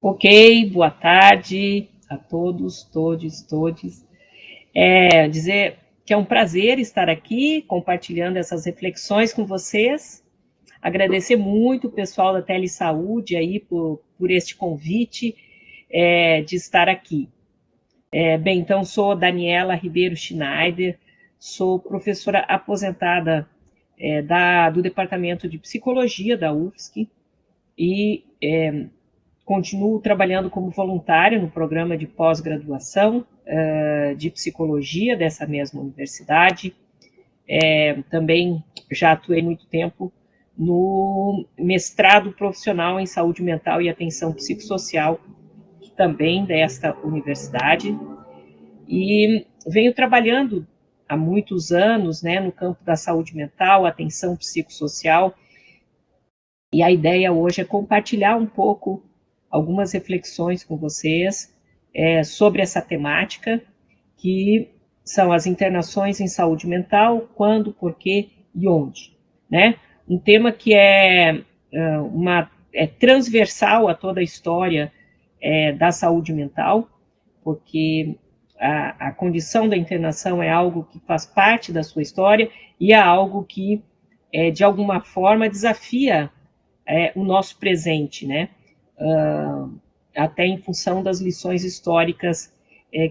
Ok, boa tarde a todos, todes. Dizer que é um prazer estar aqui compartilhando essas reflexões com vocês. Agradecer muito o pessoal da Telesaúde aí por este convite de estar aqui. Bem, então sou Daniela Ribeiro Schneider, sou professora aposentada do Departamento de Psicologia da UFSC e continuo trabalhando como voluntária no programa de pós-graduação de psicologia dessa mesma universidade. Também já atuei muito tempo no mestrado profissional em saúde mental e atenção psicossocial, também desta universidade. E venho trabalhando há muitos anos, né, no campo da saúde mental, atenção psicossocial. E a ideia hoje é compartilhar um pouco algumas reflexões com vocês sobre essa temática, que são as internações em saúde mental, quando, por quê e onde. Né? Um tema que é transversal a toda a história da saúde mental, porque a condição da internação é algo que faz parte da sua história e é algo que, de alguma forma, desafia o nosso presente, né? Até em função das lições históricas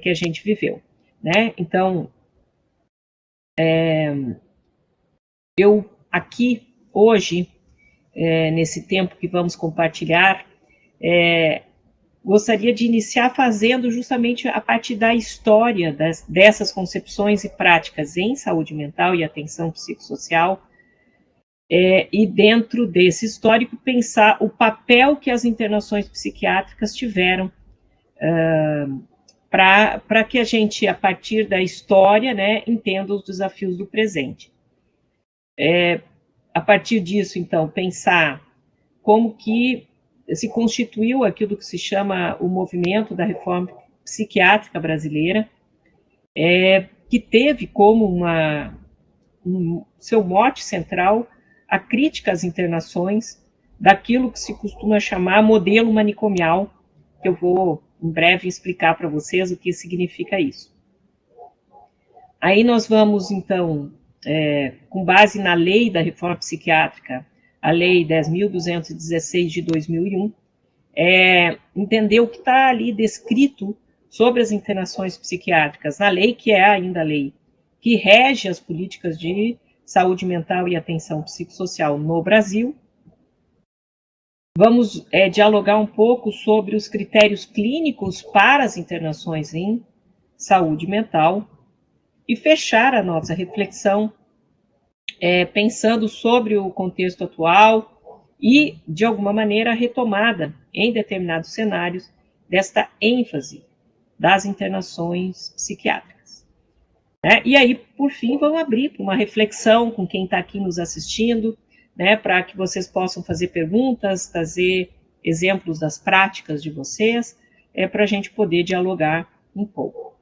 que a gente viveu, né? Então, eu aqui hoje, nesse tempo que vamos compartilhar, gostaria de iniciar fazendo justamente a partir da história dessas concepções e práticas em saúde mental e atenção psicossocial, e dentro desse histórico pensar o papel que as internações psiquiátricas tiveram para que a gente, a partir da história, né, entenda os desafios do presente. A partir disso, então, pensar como que se constituiu aquilo que se chama o movimento da reforma psiquiátrica brasileira, que teve como seu mote central a crítica às internações daquilo que se costuma chamar modelo manicomial, que eu vou em breve explicar para vocês o que significa isso. Aí nós vamos, então, com base na lei da reforma psiquiátrica, a lei 10.216 de 2001, entender o que está ali descrito sobre as internações psiquiátricas na lei, que é ainda a lei que rege as políticas de saúde mental e atenção psicossocial no Brasil. Vamos dialogar um pouco sobre os critérios clínicos para as internações em saúde mental e fechar a nossa reflexão pensando sobre o contexto atual e, de alguma maneira, a retomada em determinados cenários desta ênfase das internações psiquiátricas. E aí, por fim, vamos abrir para uma reflexão com quem está aqui nos assistindo, né, para que vocês possam fazer perguntas, trazer exemplos das práticas de vocês, para a gente poder dialogar um pouco.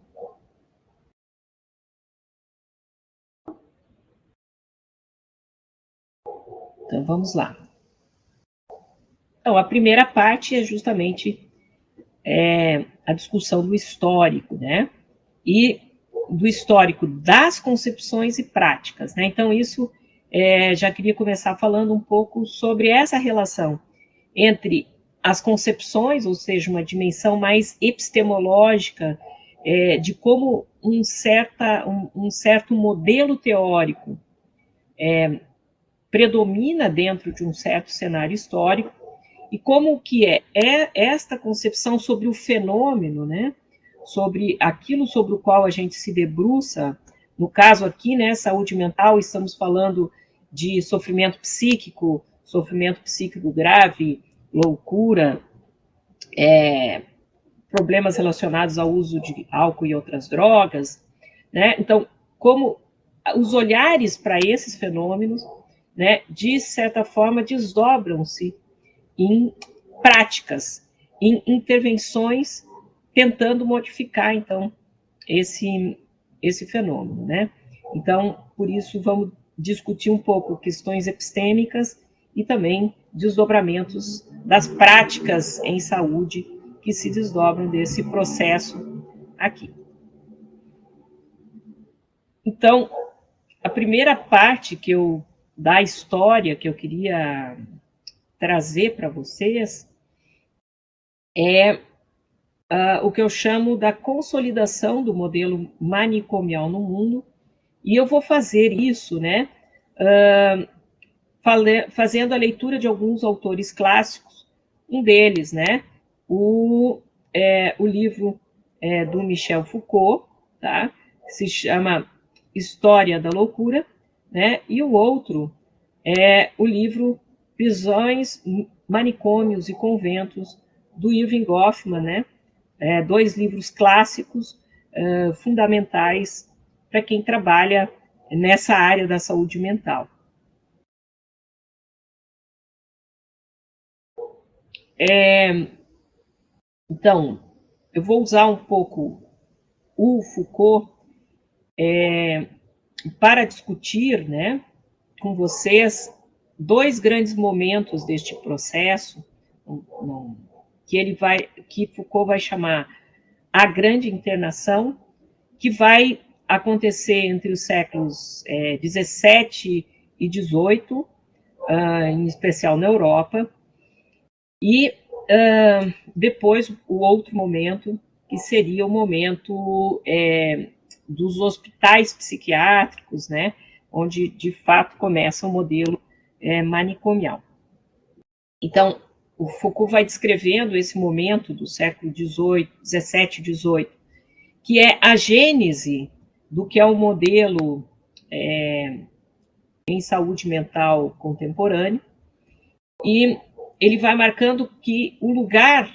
Então, vamos lá. Então, a primeira parte é justamente a discussão do histórico, né, e do histórico das concepções e práticas, né? Então, isso já queria começar falando um pouco sobre essa relação entre as concepções, ou seja, uma dimensão mais epistemológica de como um certo modelo teórico predomina dentro de um certo cenário histórico, e como que é esta concepção sobre o fenômeno, né? Sobre aquilo sobre o qual a gente se debruça, no caso aqui, né, saúde mental, estamos falando de sofrimento psíquico grave, loucura, problemas relacionados ao uso de álcool e outras drogas, né? Então, como os olhares para esses fenômenos, né, de certa forma, desdobram-se em práticas, em intervenções tentando modificar, então, esse fenômeno, né? Então, por isso, vamos discutir um pouco questões epistêmicas e também desdobramentos das práticas em saúde que se desdobram desse processo aqui. Então, a primeira parte da história que eu queria trazer para vocês é o que eu chamo da consolidação do modelo manicomial no mundo, e eu vou fazer isso, né, fazendo a leitura de alguns autores clássicos, um deles, né, o livro do Michel Foucault, tá, que se chama História da Loucura, né, e o outro é o livro Prisões, Manicômios e Conventos, do Irving Goffman, né, dois livros clássicos fundamentais para quem trabalha nessa área da saúde mental. Então, eu vou usar um pouco o Foucault para discutir, né, com vocês dois grandes momentos deste processo, que Foucault vai chamar a grande internação, que vai acontecer entre os séculos 17 e 18, em especial na Europa, e depois o outro momento, que seria o momento dos hospitais psiquiátricos, né, onde de fato começa o modelo manicomial. Então, o Foucault vai descrevendo esse momento do século 17 e 18, que é a gênese do que é o modelo em saúde mental contemporâneo, e ele vai marcando que o lugar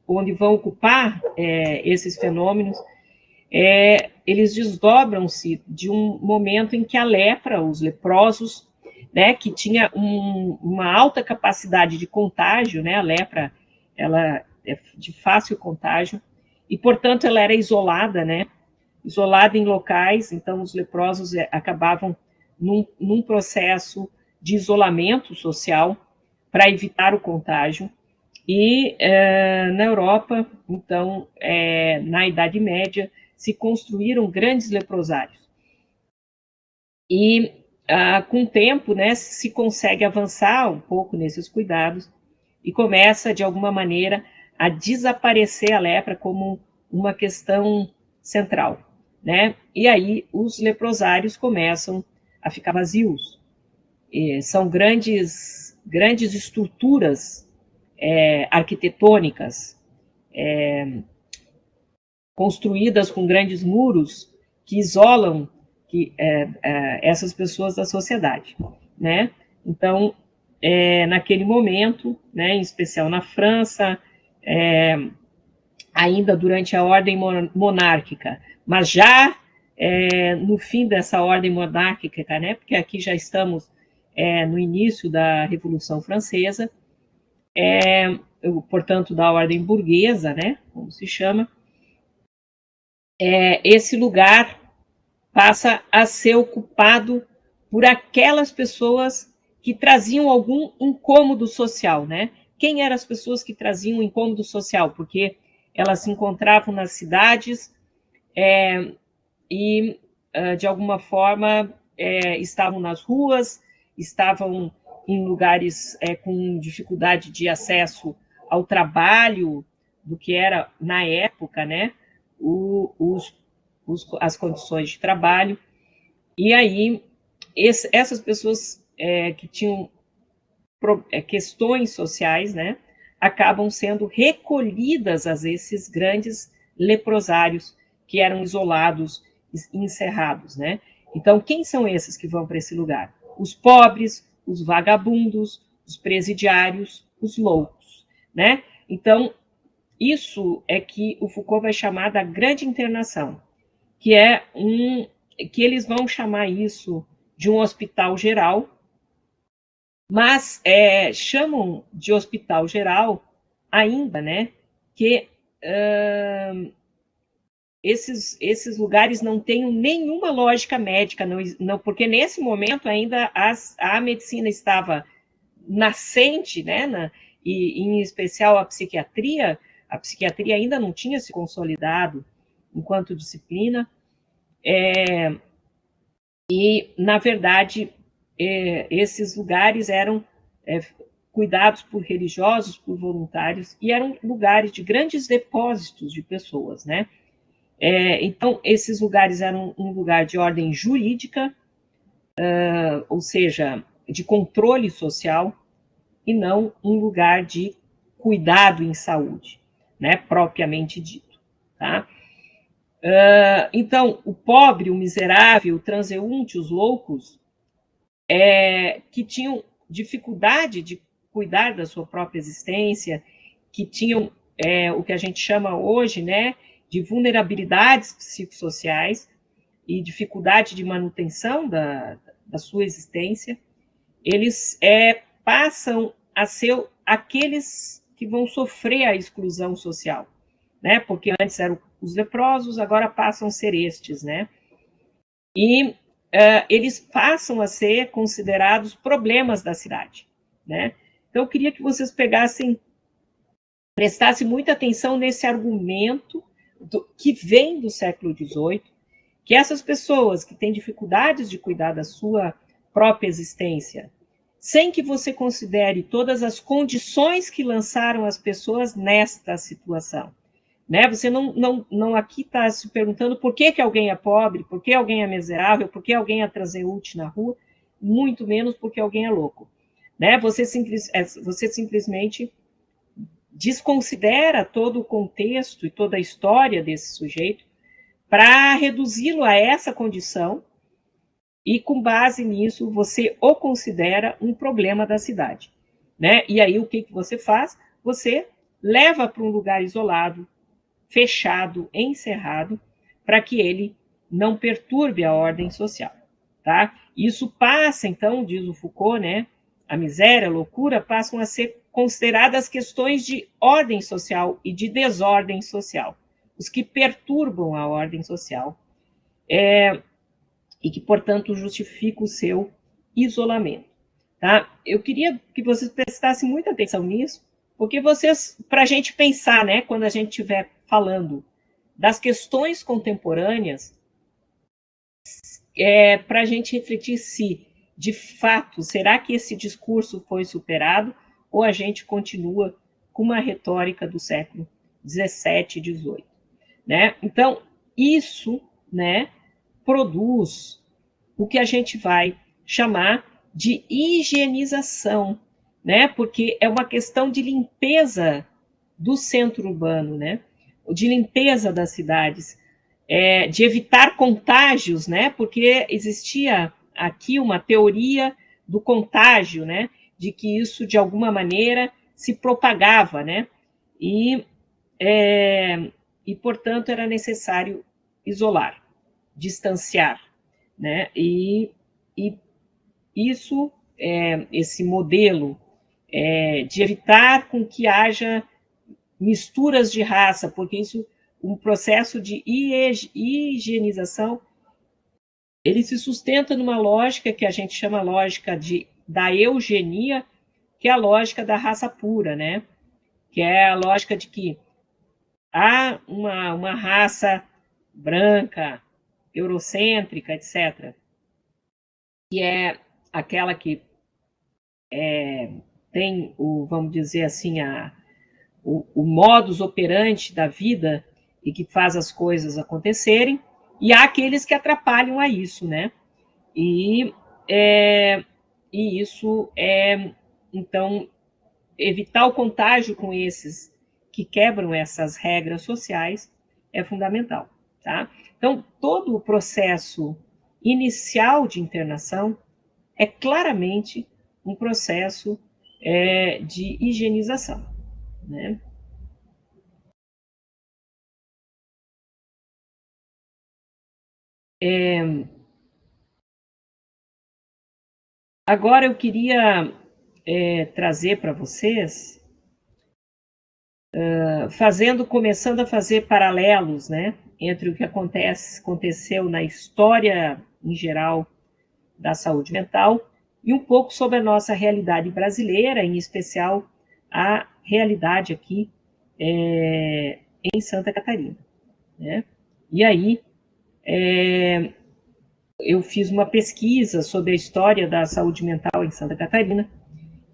onde vão ocupar esses fenômenos, eles desdobram-se de um momento em que a lepra, os leprosos, né, que tinha uma alta capacidade de contágio, né, a lepra, ela é de fácil contágio, e, portanto, ela era isolada, né, isolada em locais, então os leprosos acabavam num processo de isolamento social para evitar o contágio. E na Europa, então, na Idade Média, se construíram grandes leprosários. E com o tempo, né, se consegue avançar um pouco nesses cuidados e começa, de alguma maneira, a desaparecer a lepra como uma questão central, né? E aí os leprosários começam a ficar vazios. São grandes estruturas arquitetônicas construídas com grandes muros que isolam essas pessoas da sociedade, né? Então, naquele momento, né, em especial na França, ainda durante a ordem monárquica, mas já no fim dessa ordem monárquica, né, porque aqui já estamos no início da Revolução Francesa, portanto, da ordem burguesa, né, como se chama, esse lugar passa a ser ocupado por aquelas pessoas que traziam algum incômodo social, né? Quem eram as pessoas que traziam incômodo social? Porque elas se encontravam nas cidades e, de alguma forma, estavam nas ruas, estavam em lugares com dificuldade de acesso ao trabalho, do que era, na época, né, as condições de trabalho. E aí, essas pessoas que tinham questões sociais, né, acabam sendo recolhidas a esses grandes leprosários que eram isolados e encerrados, né? Então, quem são esses que vão para esse lugar? Os pobres, os vagabundos, os presidiários, os loucos, né? Então, isso é que o Foucault vai chamar da grande internação, que que eles vão chamar isso de um hospital geral, mas chamam de hospital geral ainda, né, que esses lugares não têm nenhuma lógica médica, não, porque nesse momento ainda a medicina estava nascente, né, e em especial a psiquiatria ainda não tinha se consolidado enquanto disciplina, e, na verdade, esses lugares eram cuidados por religiosos, por voluntários, e eram lugares de grandes depósitos de pessoas, né? Então, esses lugares eram um lugar de ordem jurídica, ou seja, de controle social, e não um lugar de cuidado em saúde, né, propriamente dito. Tá? Então, o pobre, o miserável, o transeunte, os loucos, que tinham dificuldade de cuidar da sua própria existência, que tinham o que a gente chama hoje, né, de vulnerabilidades psicossociais e dificuldade de manutenção da sua existência, eles passam a ser aqueles que vão sofrer a exclusão social, né? Porque antes eram os leprosos, agora passam a ser estes, né? E eles passam a ser considerados problemas da cidade, né? Então, eu queria que vocês prestassem muita atenção nesse argumento que vem do século XVIII, que essas pessoas que têm dificuldades de cuidar da sua própria existência, sem que você considere todas as condições que lançaram as pessoas nesta situação. Né? Você não aqui está se perguntando por que alguém é pobre, por que alguém é miserável, por que alguém é transeunte na rua, muito menos porque alguém é louco. Né? Você simplesmente desconsidera todo o contexto e toda a história desse sujeito para reduzi-lo a essa condição, e com base nisso você o considera um problema da cidade. Né? E aí o que você faz? Você leva para um lugar isolado, fechado, encerrado, para que ele não perturbe a ordem social. Tá? Isso passa, então, diz o Foucault, né? A miséria, a loucura passam a ser consideradas questões de ordem social e de desordem social, os que perturbam a ordem social, e que, portanto, justificam o seu isolamento. Tá? Eu queria que vocês prestassem muita atenção nisso, porque para a gente pensar, né, quando a gente estiver falando das questões contemporâneas, para a gente refletir se, de fato, será que esse discurso foi superado ou a gente continua com uma retórica do século XVII e XVIII. Né? Então, isso, né, produz o que a gente vai chamar de higienização, né? Porque é uma questão de limpeza do centro urbano, né? De limpeza das cidades, de evitar contágios, né? Porque existia aqui uma teoria do contágio, né? De que isso, de alguma maneira, se propagava, né? E, portanto, era necessário isolar, distanciar, né? E isso, esse modelo de evitar com que haja misturas de raça, porque isso, um processo de higienização, ele se sustenta numa lógica que a gente chama lógica da eugenia, que é a lógica da raça pura, né? Que é a lógica de que há uma raça branca, eurocêntrica, etc., que é aquela que tem vamos dizer assim, o modus operandi da vida e que faz as coisas acontecerem, e há aqueles que atrapalham a isso, né? E isso então, evitar o contágio com esses que quebram essas regras sociais é fundamental, tá? Então, todo o processo inicial de internação é claramente um processo de higienização, né? Agora eu queria trazer para vocês, começando a fazer paralelos, né, entre o que aconteceu na história em geral da saúde mental e um pouco sobre a nossa realidade brasileira, em especial a realidade aqui em Santa Catarina, né? E aí, eu fiz uma pesquisa sobre a história da saúde mental em Santa Catarina,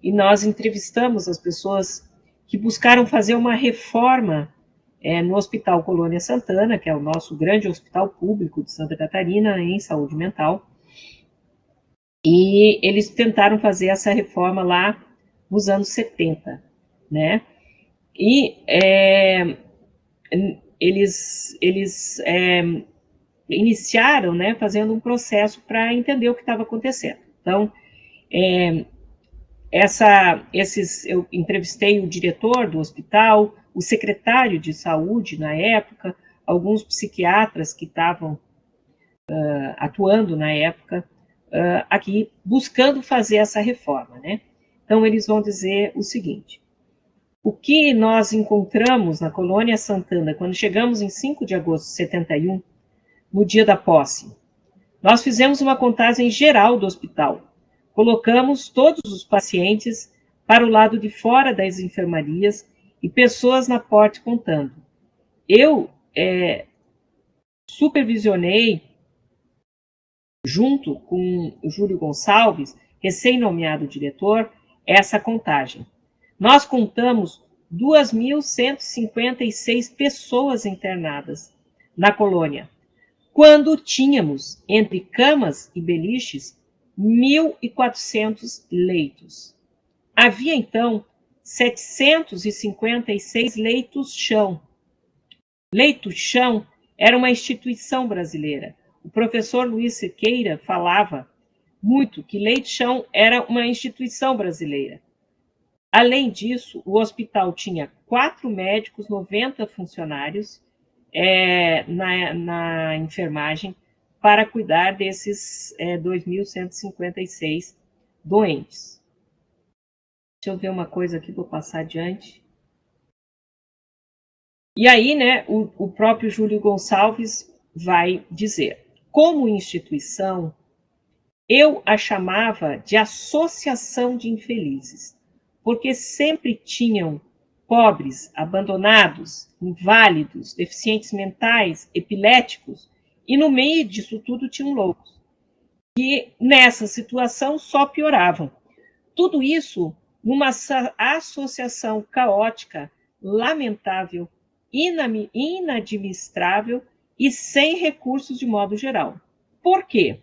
e nós entrevistamos as pessoas que buscaram fazer uma reforma no Hospital Colônia Santana, que é o nosso grande hospital público de Santa Catarina em saúde mental, e eles tentaram fazer essa reforma lá nos anos 70, né? E eles iniciaram, né, fazendo um processo para entender o que estava acontecendo. Então, eu entrevistei o diretor do hospital, o secretário de saúde na época, alguns psiquiatras que estavam atuando na época aqui, buscando fazer essa reforma, né? Então, eles vão dizer o seguinte: o que nós encontramos na Colônia Santana, quando chegamos em 5 de agosto de 71, no dia da posse, nós fizemos uma contagem geral do hospital. Colocamos todos os pacientes para o lado de fora das enfermarias e pessoas na porta contando. Eu supervisionei, junto com o Júlio Gonçalves, recém-nomeado diretor, essa contagem. Nós contamos 2.156 pessoas internadas na colônia, quando tínhamos, entre camas e beliches, 1.400 leitos. Havia, então, 756 leitos-chão. Leito-chão era uma instituição brasileira. O professor Luiz Sequeira falava muito que leito-chão era uma instituição brasileira. Além disso, o hospital tinha 4 médicos, 90 funcionários na enfermagem para cuidar desses 2.156 doentes. Deixa eu ver uma coisa aqui, vou passar adiante. E aí, né, o próprio Júlio Gonçalves vai dizer: como instituição, eu a chamava de associação de infelizes, porque sempre tinham pobres, abandonados, inválidos, deficientes mentais, epiléticos, e no meio disso tudo tinham loucos. E nessa situação só pioravam. Tudo isso numa associação caótica, lamentável, inadministrável e sem recursos de modo geral. Por quê?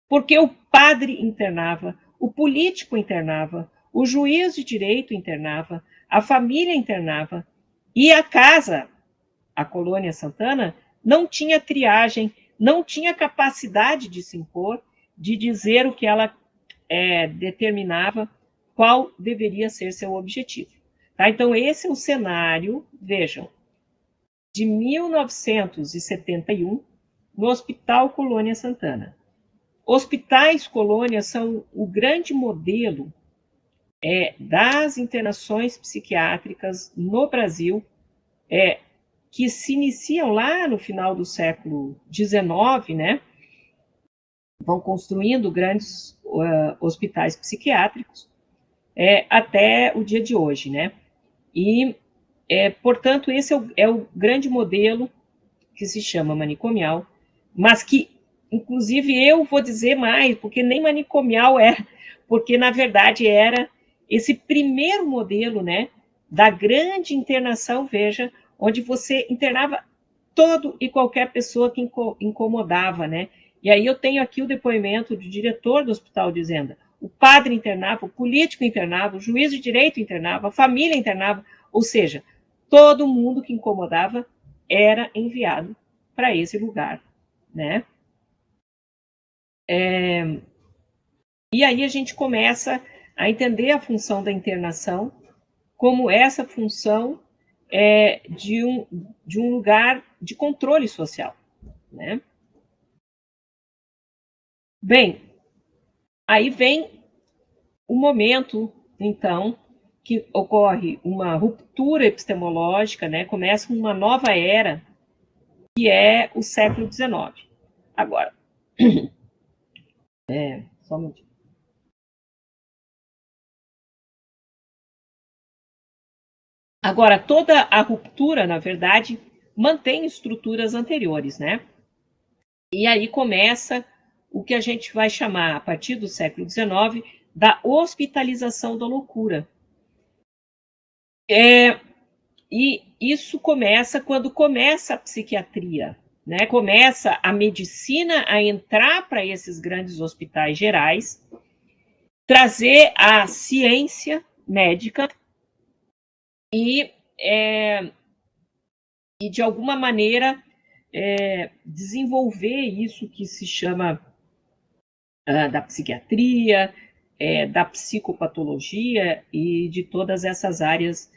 Porque o padre internava, o político internava, o juiz de direito internava, a família internava, e a casa, a Colônia Santana, não tinha triagem, não tinha capacidade de se impor, de dizer o que ela determinava, qual deveria ser seu objetivo. Tá? Então, esse é o cenário, vejam, de 1971, no Hospital Colônia Santana. Hospitais colônia são o grande modelo das internações psiquiátricas no Brasil, que se iniciam lá no final do século XIX, né? Vão construindo grandes hospitais psiquiátricos até o dia de hoje, né? E, portanto, esse é o grande modelo que se chama manicomial, mas que, inclusive, eu vou dizer mais, porque nem manicomial é, porque, na verdade, era esse primeiro modelo, né, da grande internação, veja, onde você internava todo e qualquer pessoa que incomodava, né? E aí eu tenho aqui o depoimento do diretor do hospital dizendo: o padre internava, o político internava, o juiz de direito internava, a família internava, ou seja, todo mundo que incomodava era enviado para esse lugar, né? E aí a gente começa a entender a função da internação como essa função de um lugar de controle social, né? Bem, aí vem o momento, então, que ocorre uma ruptura epistemológica, né? Começa uma nova era, que é o século XIX. Agora, só um minutinho. Agora, toda a ruptura, na verdade, mantém estruturas anteriores, né? E aí começa o que a gente vai chamar, a partir do século XIX, da hospitalização da loucura. E isso começa quando começa a psiquiatria, né? Começa a medicina a entrar para esses grandes hospitais gerais, trazer a ciência médica e, de alguma maneira, desenvolver isso que se chama da psiquiatria, da psicopatologia e de todas essas áreas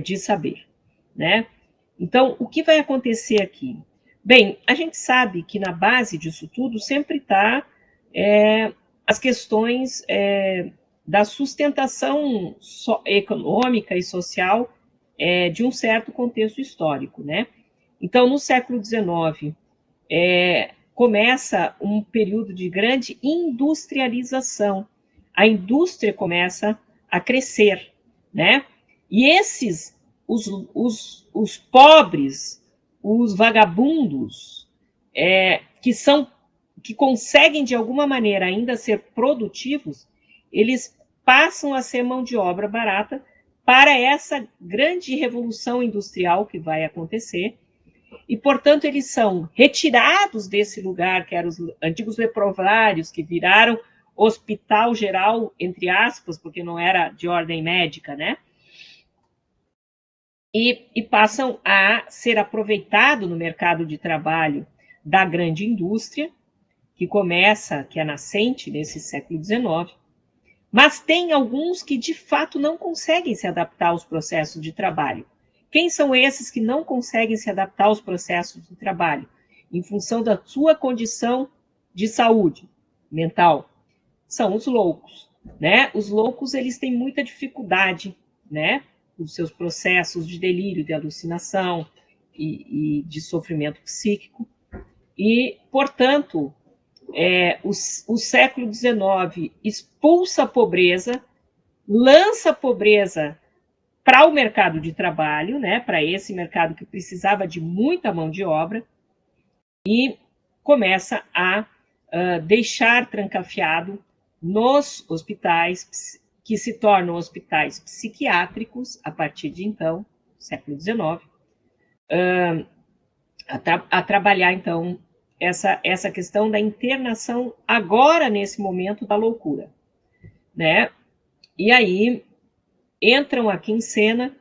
de saber, né? Então, o que vai acontecer aqui? Bem, a gente sabe que na base disso tudo sempre está as questões da sustentação econômica e social de um certo contexto histórico, né? Então, no século XIX, começa um período de grande industrialização. A indústria começa a crescer, né? E esses, os pobres, os vagabundos, que conseguem de alguma maneira ainda ser produtivos, eles passam a ser mão de obra barata para essa grande revolução industrial que vai acontecer. E, portanto, eles são retirados desse lugar, que eram os antigos leprosários, que viraram hospital geral, entre aspas, porque não era de ordem médica, né? E passam a ser aproveitados no mercado de trabalho da grande indústria, que começa, que é nascente nesse século XIX, mas tem alguns que, de fato, não conseguem se adaptar aos processos de trabalho. Quem são esses que não conseguem se adaptar aos processos de trabalho? Em função da sua condição de saúde mental. São os loucos, né? Os loucos, eles têm muita dificuldade, né? Os seus processos de delírio, de alucinação e de sofrimento psíquico. E, portanto, o século XIX expulsa a pobreza, lança a pobreza para o mercado de trabalho, né, para esse mercado que precisava de muita mão de obra, e começa a deixar trancafiado nos hospitais, que se tornam hospitais psiquiátricos a partir de então, século XIX, a trabalhar então essa questão da internação agora nesse momento da loucura, né? E aí entram aqui em cena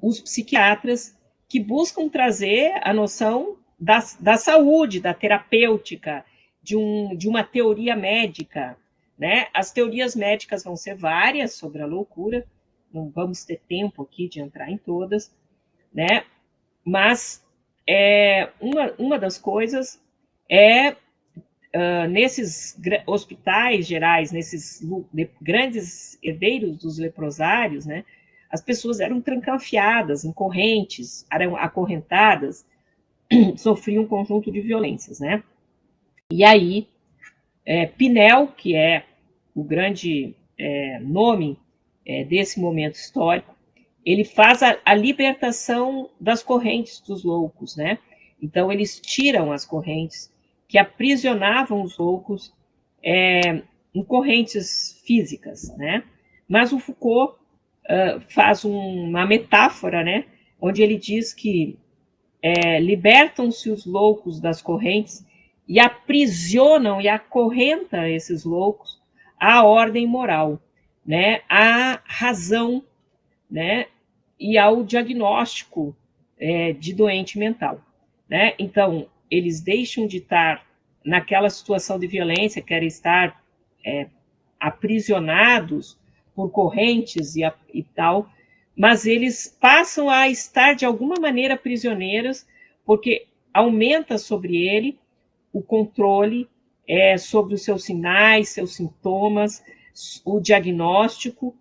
os psiquiatras que buscam trazer a noção da saúde, da terapêutica, de uma teoria médica, né? As teorias médicas vão ser várias sobre a loucura, não vamos ter tempo aqui de entrar em todas, né? Mas uma das coisas nesses hospitais gerais, nesses grandes herdeiros dos leprosários, né, as pessoas eram trancafiadas em correntes, eram acorrentadas, sofriam um conjunto de violências, né? E aí, Pinel, que é o grande nome desse momento histórico, ele faz a libertação das correntes dos loucos, né? Então, eles tiram as correntes que aprisionavam os loucos em correntes físicas, né? Mas o Foucault faz uma metáfora, né? Onde ele diz que libertam-se os loucos das correntes e aprisionam e acorrentam esses loucos à ordem moral, né? À razão, né? E ao diagnóstico de doente mental, né? Então, eles deixam de estar naquela situação de violência, querem estar aprisionados por correntes e tal, mas eles passam a estar de alguma maneira prisioneiros, porque aumenta sobre ele o controle sobre os seus sinais, seus sintomas, o diagnóstico,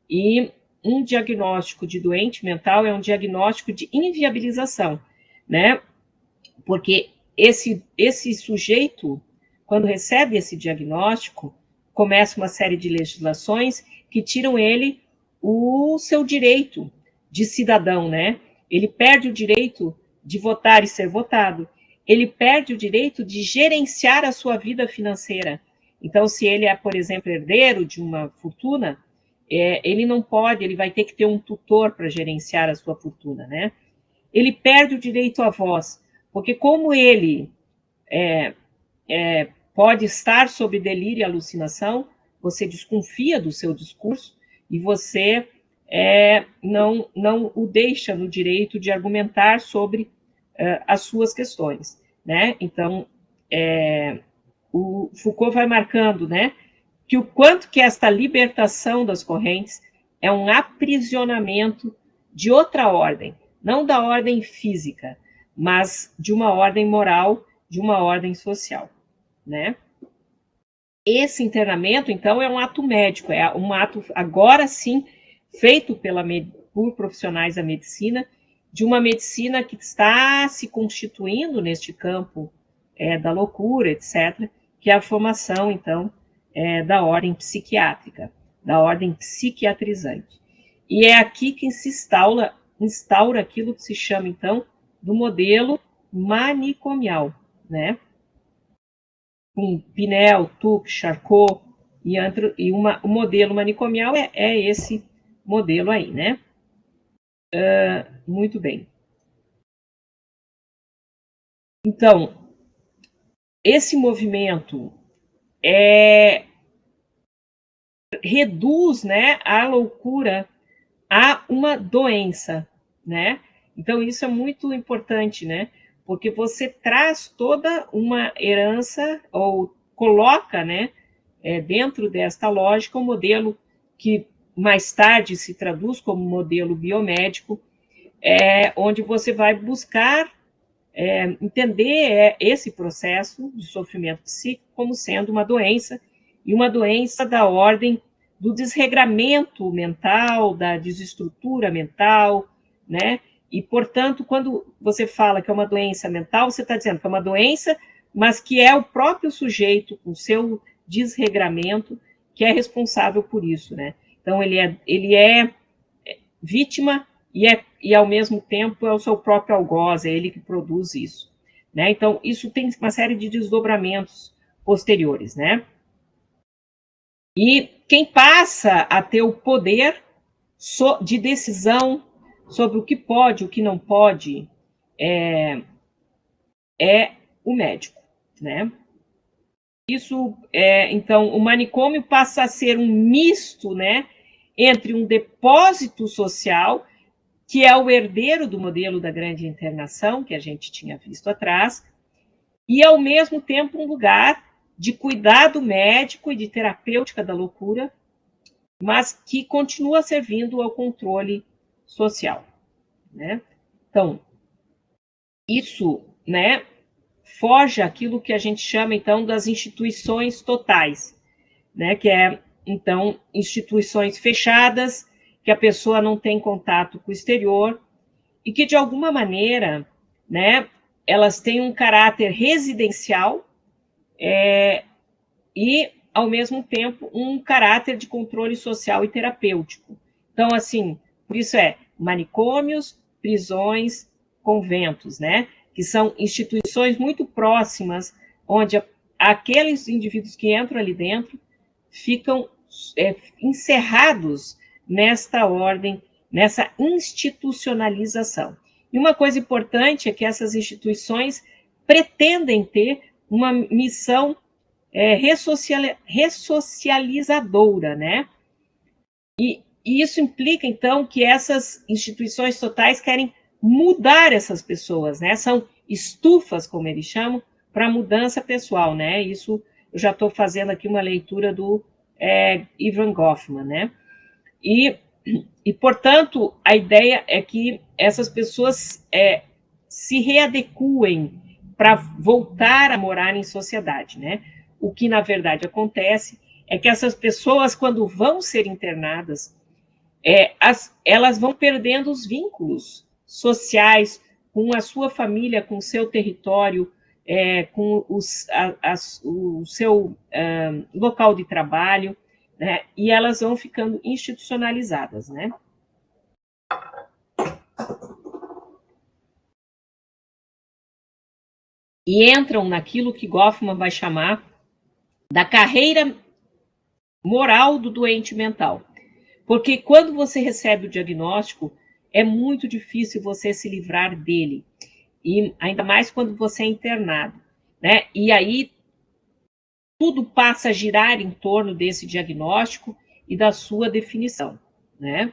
e um diagnóstico de doente mental é um diagnóstico de inviabilização, né? Porque esse sujeito, quando recebe esse diagnóstico, começa uma série de legislações que tiram ele o seu direito de cidadão, né? Ele perde o direito de votar e ser votado. Ele perde o direito de gerenciar a sua vida financeira. Então, se ele é, por exemplo, herdeiro de uma fortuna, ele não pode, ele vai ter que ter um tutor para gerenciar a sua fortuna, né? Ele perde o direito à voz, porque como ele pode estar sob delírio e alucinação, você desconfia do seu discurso e você não o deixa no direito de argumentar sobre as suas questões, né? Então, o Foucault vai marcando, né, que o quanto que esta libertação das correntes é um aprisionamento de outra ordem, não da ordem física, mas de uma ordem moral, de uma ordem social, né? Esse internamento, então, é um ato médico, é um ato, agora sim, feito por profissionais da medicina, de uma medicina que está se constituindo neste campo da loucura, etc., que é a formação, então, da ordem psiquiátrica, da ordem psiquiatrizante. E é aqui que se instaura aquilo que se chama, então, do modelo manicomial, né? Com Pinel, Tuck, Charcot o modelo manicomial é esse modelo aí, né? Muito bem. Então, esse movimento reduz, né, a loucura a uma doença, né? Então, isso é muito importante, né? Porque você traz toda uma herança, ou coloca, né, dentro desta lógica, um modelo que mais tarde se traduz como modelo biomédico, onde você vai buscar entender esse processo de sofrimento psíquico como sendo uma doença, e uma doença da ordem do desregramento mental, da desestrutura mental, né? E, portanto, quando você fala que é uma doença mental, você está dizendo que é uma doença, mas que é o próprio sujeito, com o seu desregramento, que é responsável por isso, né? Então, ele é vítima e ao mesmo tempo é o seu próprio algoz, é ele que produz isso, né? Então, isso tem uma série de desdobramentos posteriores, né? E quem passa a ter o poder de decisão sobre o que pode, o que não pode, é o médico, né? Isso, então, o manicômio passa a ser um misto, né, entre um depósito social, que é o herdeiro do modelo da grande internação, que a gente tinha visto atrás, e, ao mesmo tempo, um lugar de cuidado médico e de terapêutica da loucura, mas que continua servindo ao controle social, né? Então, isso, né, foge aquilo que a gente chama, então, das instituições totais, né, que é, então, instituições fechadas, que a pessoa não tem contato com o exterior, e que, de alguma maneira, né, elas têm um caráter residencial e, ao mesmo tempo, um caráter de controle social e terapêutico. Então, assim, por isso manicômios, prisões, conventos, né, que são instituições muito próximas, onde aqueles indivíduos que entram ali dentro ficam encerrados nesta ordem, nessa institucionalização. E uma coisa importante é que essas instituições pretendem ter uma missão ressocializadora, né? E isso implica, então, que essas instituições totais querem mudar essas pessoas, né? São estufas, como eles chamam, para mudança pessoal, né? Isso eu já estou fazendo aqui uma leitura do Ivan Goffman, né? E, portanto, a ideia é que essas pessoas se readequem para voltar a morar em sociedade, né? O que, na verdade, acontece é que essas pessoas, quando vão ser internadas, elas vão perdendo os vínculos sociais com a sua família, com o seu território, com o seu local de trabalho. né? E elas vão ficando institucionalizadas, né? E entram naquilo que Goffman vai chamar da carreira moral do doente mental. Porque quando você recebe o diagnóstico, é muito difícil você se livrar dele. E ainda mais quando você é internado, né? E aí tudo passa a girar em torno desse diagnóstico e da sua definição, né?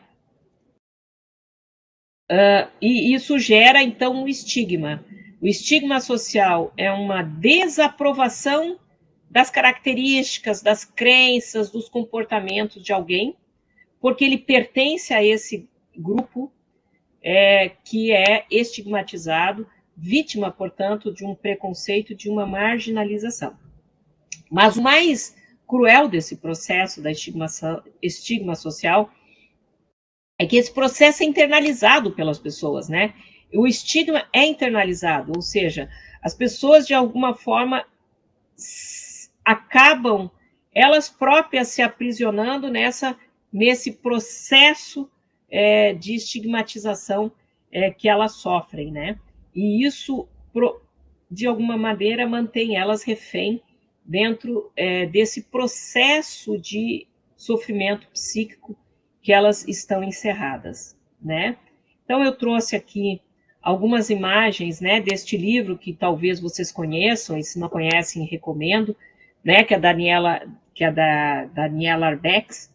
E isso gera, então, um estigma. O estigma social é uma desaprovação das características, das crenças, dos comportamentos de alguém, porque ele pertence a esse grupo que é estigmatizado, vítima, portanto, de um preconceito, de uma marginalização. Mas o mais cruel desse processo da estigma social é que esse processo é internalizado pelas pessoas, né? O estigma é internalizado, ou seja, as pessoas de alguma forma acabam elas próprias se aprisionando nesse processo de estigmatização que elas sofrem, né? E isso, de alguma maneira, mantém elas refém dentro desse processo de sofrimento psíquico que elas estão encerradas, né? Então eu trouxe aqui algumas imagens, né, deste livro que talvez vocês conheçam, e se não conhecem, recomendo, né, que é da Daniela Arbex,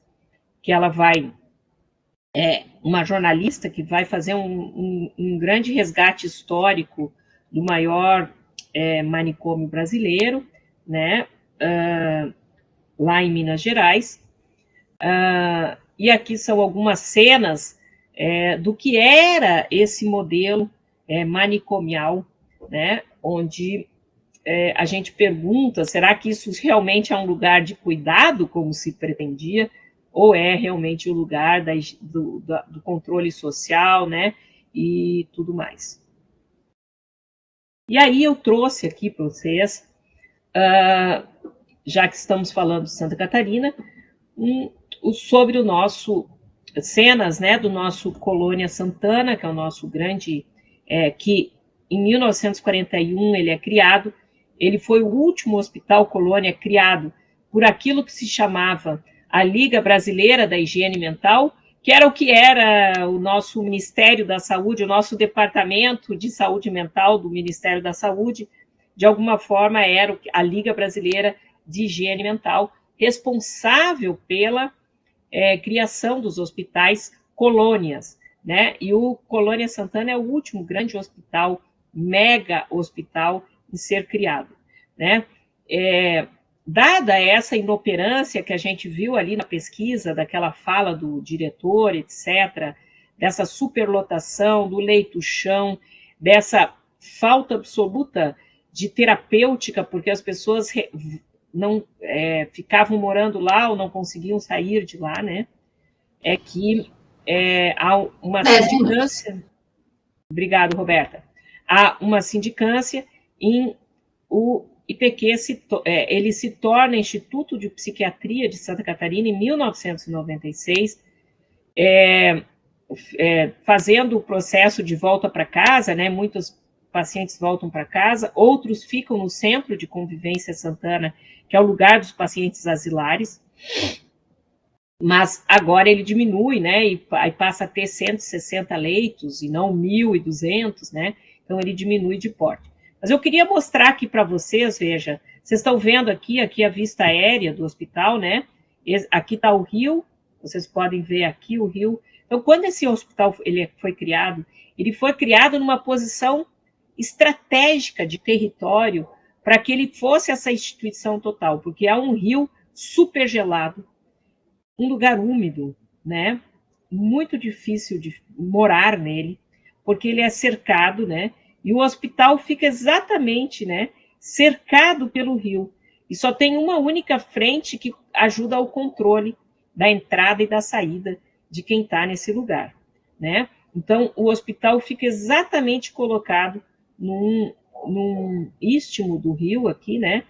que ela vai uma jornalista que vai fazer um grande resgate histórico do maior manicômio brasileiro, né, lá em Minas Gerais. E aqui são algumas cenas do que era esse modelo manicomial, né, onde a gente pergunta, será que isso realmente é um lugar de cuidado, como se pretendia, ou é realmente o lugar do controle social, né, e tudo mais. E aí eu trouxe aqui para vocês, já que estamos falando de Santa Catarina, sobre o nosso cenas, né, do nosso Colônia Santana, que é o nosso grande, que em 1941 ele é criado. Ele foi o último hospital colônia criado por aquilo que se chamava a Liga Brasileira da Higiene Mental, que era o que era o nosso Ministério da Saúde, o nosso Departamento de Saúde Mental do Ministério da Saúde, de alguma forma era a Liga Brasileira de Higiene Mental, responsável pela criação dos hospitais colônias, né? E o Colônia Santana é o último grande hospital, mega hospital, em ser criado, né? Dada essa inoperância que a gente viu ali na pesquisa, daquela fala do diretor, etc., dessa superlotação, do leito-chão, dessa falta absoluta de terapêutica, porque as pessoas não ficavam morando lá ou não conseguiam sair de lá, né? É que há uma sindicância. Obrigado, Roberta. Há uma sindicância em o IPQ ele se torna Instituto de Psiquiatria de Santa Catarina em 1996, fazendo o processo de volta para casa, né? Muitos pacientes voltam para casa, outros ficam no Centro de Convivência Santana, que é o lugar dos pacientes asilares, mas agora ele diminui, né? E aí passa a ter 160 leitos e não 1.200, né? Então ele diminui de porte. Mas eu queria mostrar aqui para vocês, veja, vocês estão vendo aqui a vista aérea do hospital, né? Aqui está o rio, vocês podem ver aqui o rio. Então, quando esse hospital foi criado, ele foi criado numa posição estratégica de território para que ele fosse essa instituição total, porque há um rio super gelado, um lugar úmido, né? Muito difícil de morar nele, porque ele é cercado, né? E o hospital fica exatamente, né, cercado pelo rio. E só tem uma única frente que ajuda ao controle da entrada e da saída de quem está nesse lugar, né? Então, o hospital fica exatamente colocado num istmo do rio aqui, né?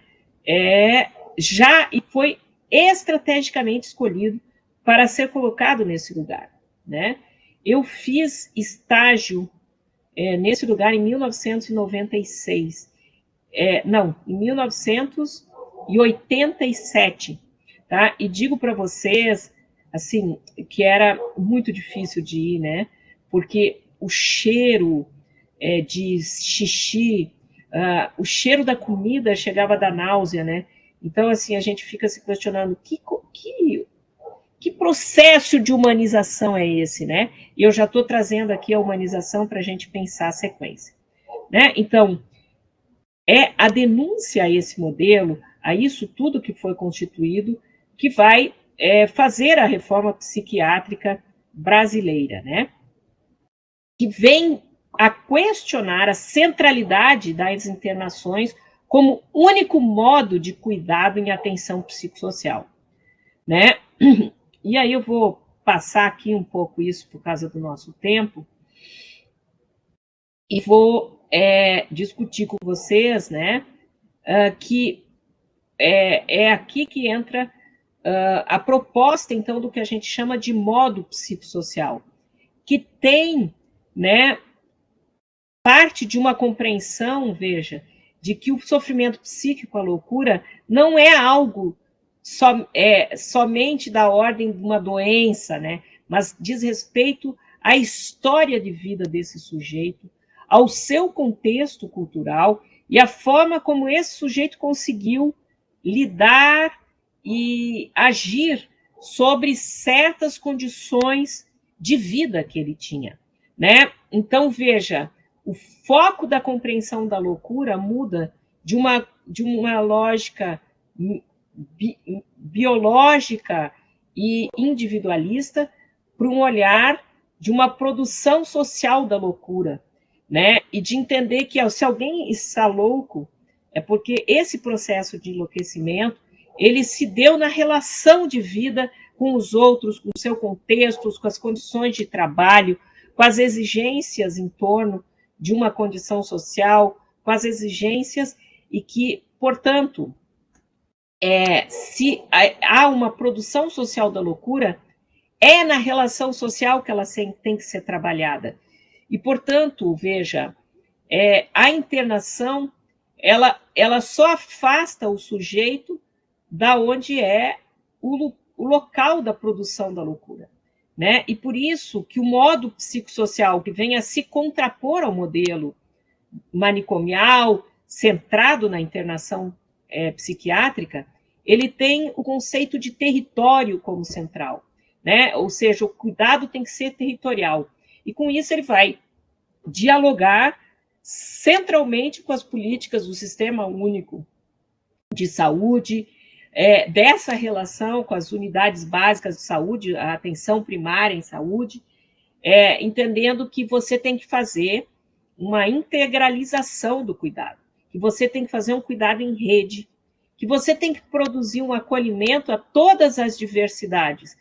E foi estrategicamente escolhido para ser colocado nesse lugar, né? Eu fiz estágio nesse lugar em 1996. Não, em 1987, tá? E digo para vocês, assim, que era muito difícil de ir, né? Porque o cheiro de xixi, o cheiro da comida chegava a dar náusea, né? Então, assim, a gente fica se questionando que processo de humanização é esse, né? E eu já estou trazendo aqui a humanização para a gente pensar a sequência, né? Então, é a denúncia a esse modelo, a isso tudo que foi constituído, que vai fazer a reforma psiquiátrica brasileira, né? Que vem a questionar a centralidade das internações como único modo de cuidado em atenção psicossocial, né? E aí eu vou passar aqui um pouco isso por causa do nosso tempo e vou discutir com vocês, né, que é aqui que entra a proposta, então, do que a gente chama de modo psicossocial, que tem, né, parte de uma compreensão, veja, de que o sofrimento psíquico, a loucura, não é algo somente da ordem de uma doença, né, mas diz respeito à história de vida desse sujeito, ao seu contexto cultural e à forma como esse sujeito conseguiu lidar e agir sobre certas condições de vida que ele tinha, né? Então, veja, o foco da compreensão da loucura muda de uma lógica biológica e individualista para um olhar de uma produção social da loucura, né? E de entender que se alguém está louco, é porque esse processo de enlouquecimento ele se deu na relação de vida com os outros, com o seu contexto, com as condições de trabalho, com as exigências em torno de uma condição social, com as exigências e que, portanto, se há uma produção social da loucura, é na relação social que ela tem que ser trabalhada. E, portanto, veja, a internação, ela só afasta o sujeito da onde é o local da produção da loucura, né? E por isso que o modo psicossocial que vem a se contrapor ao modelo manicomial, centrado na internação psiquiátrica, ele tem o conceito de território como central, né? Ou seja, o cuidado tem que ser territorial. E com isso ele vai dialogar centralmente com as políticas do Sistema Único de Saúde, dessa relação com as unidades básicas de saúde, a atenção primária em saúde, entendendo que você tem que fazer uma integralização do cuidado, que você tem que fazer um cuidado em rede, que você tem que produzir um acolhimento a todas as diversidades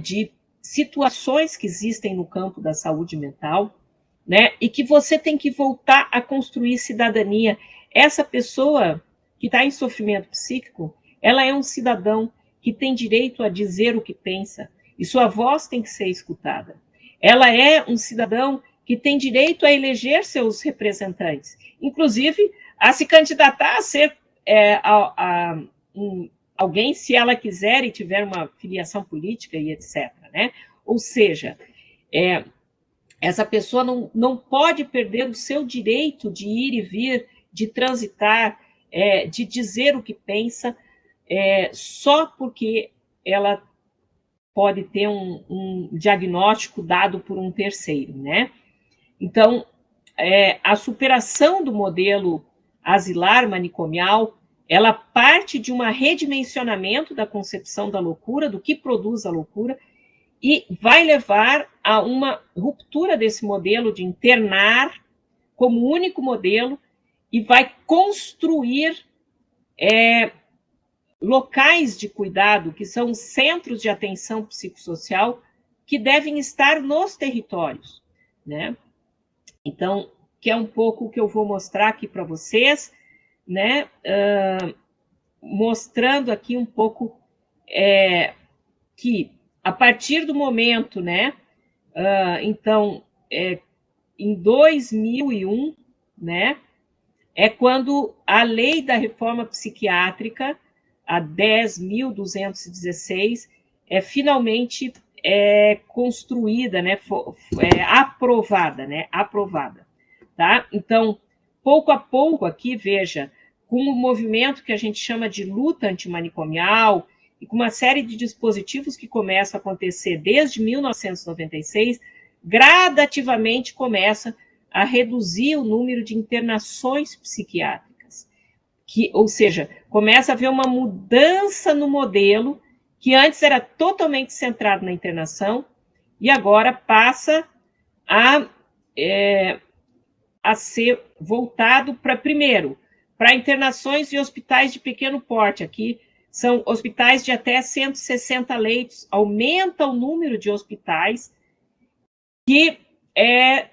de situações que existem no campo da saúde mental, né? E que você tem que voltar a construir cidadania. Essa pessoa que está em sofrimento psíquico, ela é um cidadão que tem direito a dizer o que pensa, e sua voz tem que ser escutada. Ela é um cidadão que tem direito a eleger seus representantes, inclusive a se candidatar a ser alguém, se ela quiser e tiver uma filiação política e etc. Né? Ou seja, essa pessoa não pode perder o seu direito de ir e vir, de transitar, de dizer o que pensa, só porque ela pode ter um diagnóstico dado por um terceiro, né? Então, a superação do modelo asilar manicomial, ela parte de um redimensionamento da concepção da loucura, do que produz a loucura, e vai levar a uma ruptura desse modelo de internar como único modelo e vai construir locais de cuidado, que são centros de atenção psicossocial, que devem estar nos territórios, né? Então, que é um pouco o que eu vou mostrar aqui para vocês, né? Mostrando aqui um pouco que, a partir do momento, né, então, em 2001, né, é quando a lei da reforma psiquiátrica, a 10.216, finalmente construída, né, aprovada, né, aprovada, tá? Então, pouco a pouco aqui, veja, com o movimento que a gente chama de luta antimanicomial e com uma série de dispositivos que começam a acontecer desde 1996, gradativamente começa a reduzir o número de internações psiquiátricas, ou seja, começa a haver uma mudança no modelo que antes era totalmente centrado na internação e agora passa a ser voltado para, primeiro, para internações em hospitais de pequeno porte. Aqui são hospitais de até 160 leitos, aumenta o número de hospitais que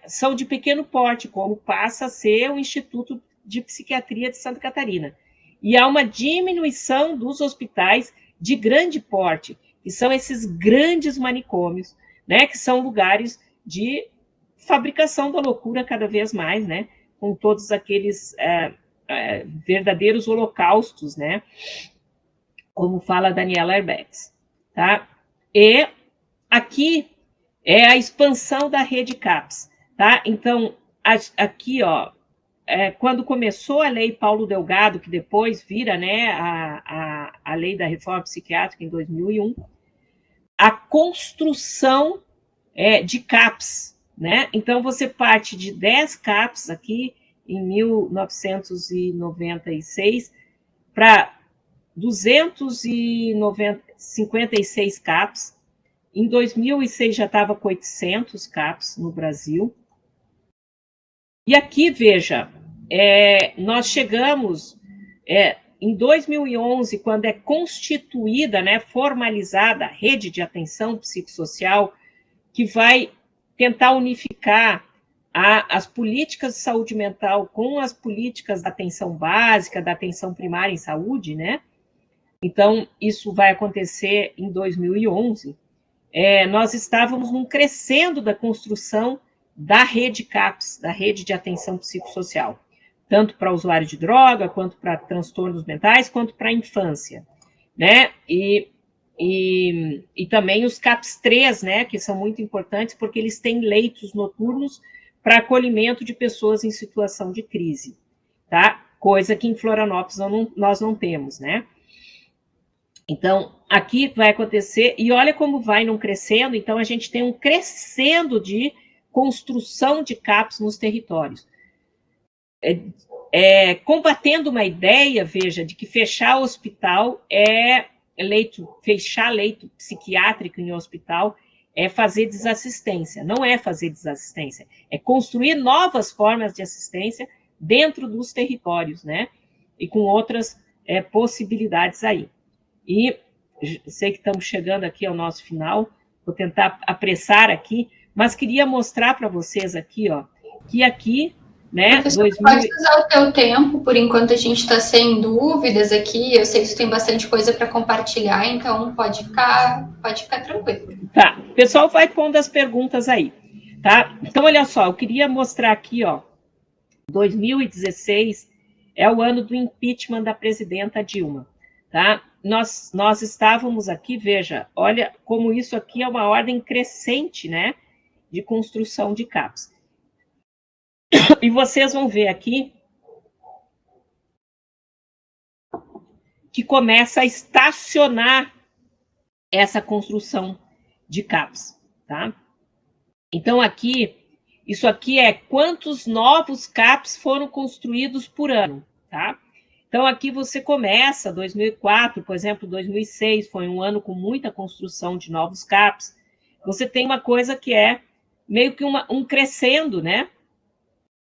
são de pequeno porte, como passa a ser o Instituto de Psiquiatria de Santa Catarina. E há uma diminuição dos hospitais de grande porte, que são esses grandes manicômios, né, que são lugares de fabricação da loucura cada vez mais, né, com todos aqueles verdadeiros holocaustos, né, como fala Daniela Herbex, tá? E aqui é a expansão da rede CAPS, tá? Então, aqui, ó, quando começou a lei Paulo Delgado, que depois vira, né, a lei da reforma psiquiátrica em 2001, a construção de CAPS, né? Então, você parte de 10 CAPS aqui em 1996 para 256 CAPS. Em 2006 já estava com 800 CAPS no Brasil. E aqui, veja, nós chegamos em 2011, quando é constituída, né, formalizada a rede de atenção psicossocial, que vai tentar unificar as políticas de saúde mental com as políticas da atenção básica, da atenção primária em saúde, né? Então, isso vai acontecer em 2011. Nós estávamos num crescendo da construção da rede CAPS, da rede de atenção psicossocial, tanto para usuário de droga, quanto para transtornos mentais, quanto para a infância, né? E também os CAPS 3, né, que são muito importantes, porque eles têm leitos noturnos para acolhimento de pessoas em situação de crise, tá? Coisa que em Florianópolis nós não temos, né? Então, aqui vai acontecer, e olha como vai num crescendo, então a gente tem um crescendo de construção de CAPS nos territórios. Combatendo uma ideia, veja, de que fechar hospital fechar leito psiquiátrico em hospital é fazer desassistência. Não é fazer desassistência, é construir novas formas de assistência dentro dos territórios, né? E com outras possibilidades aí. E sei que estamos chegando aqui ao nosso final, vou tentar apressar aqui, mas queria mostrar para vocês aqui, ó, que aqui, né, pode usar o teu tempo, por enquanto a gente está sem dúvidas aqui, eu sei que tu tem bastante coisa para compartilhar, então pode ficar tranquilo. Tá, o pessoal vai pondo as perguntas aí, tá? Então, olha só, eu queria mostrar aqui, ó, 2016 é o ano do impeachment da presidenta Dilma, tá? Nós estávamos aqui, veja, olha como isso aqui é uma ordem crescente, né, de construção de CAPS. E vocês vão ver aqui que começa a estacionar essa construção de CAPS, tá? Então, aqui, isso aqui é quantos novos CAPS foram construídos por ano, tá? Então, aqui você começa, 2004, por exemplo, 2006, foi um ano com muita construção de novos CAPS. Você tem uma coisa que é meio que um crescendo, né?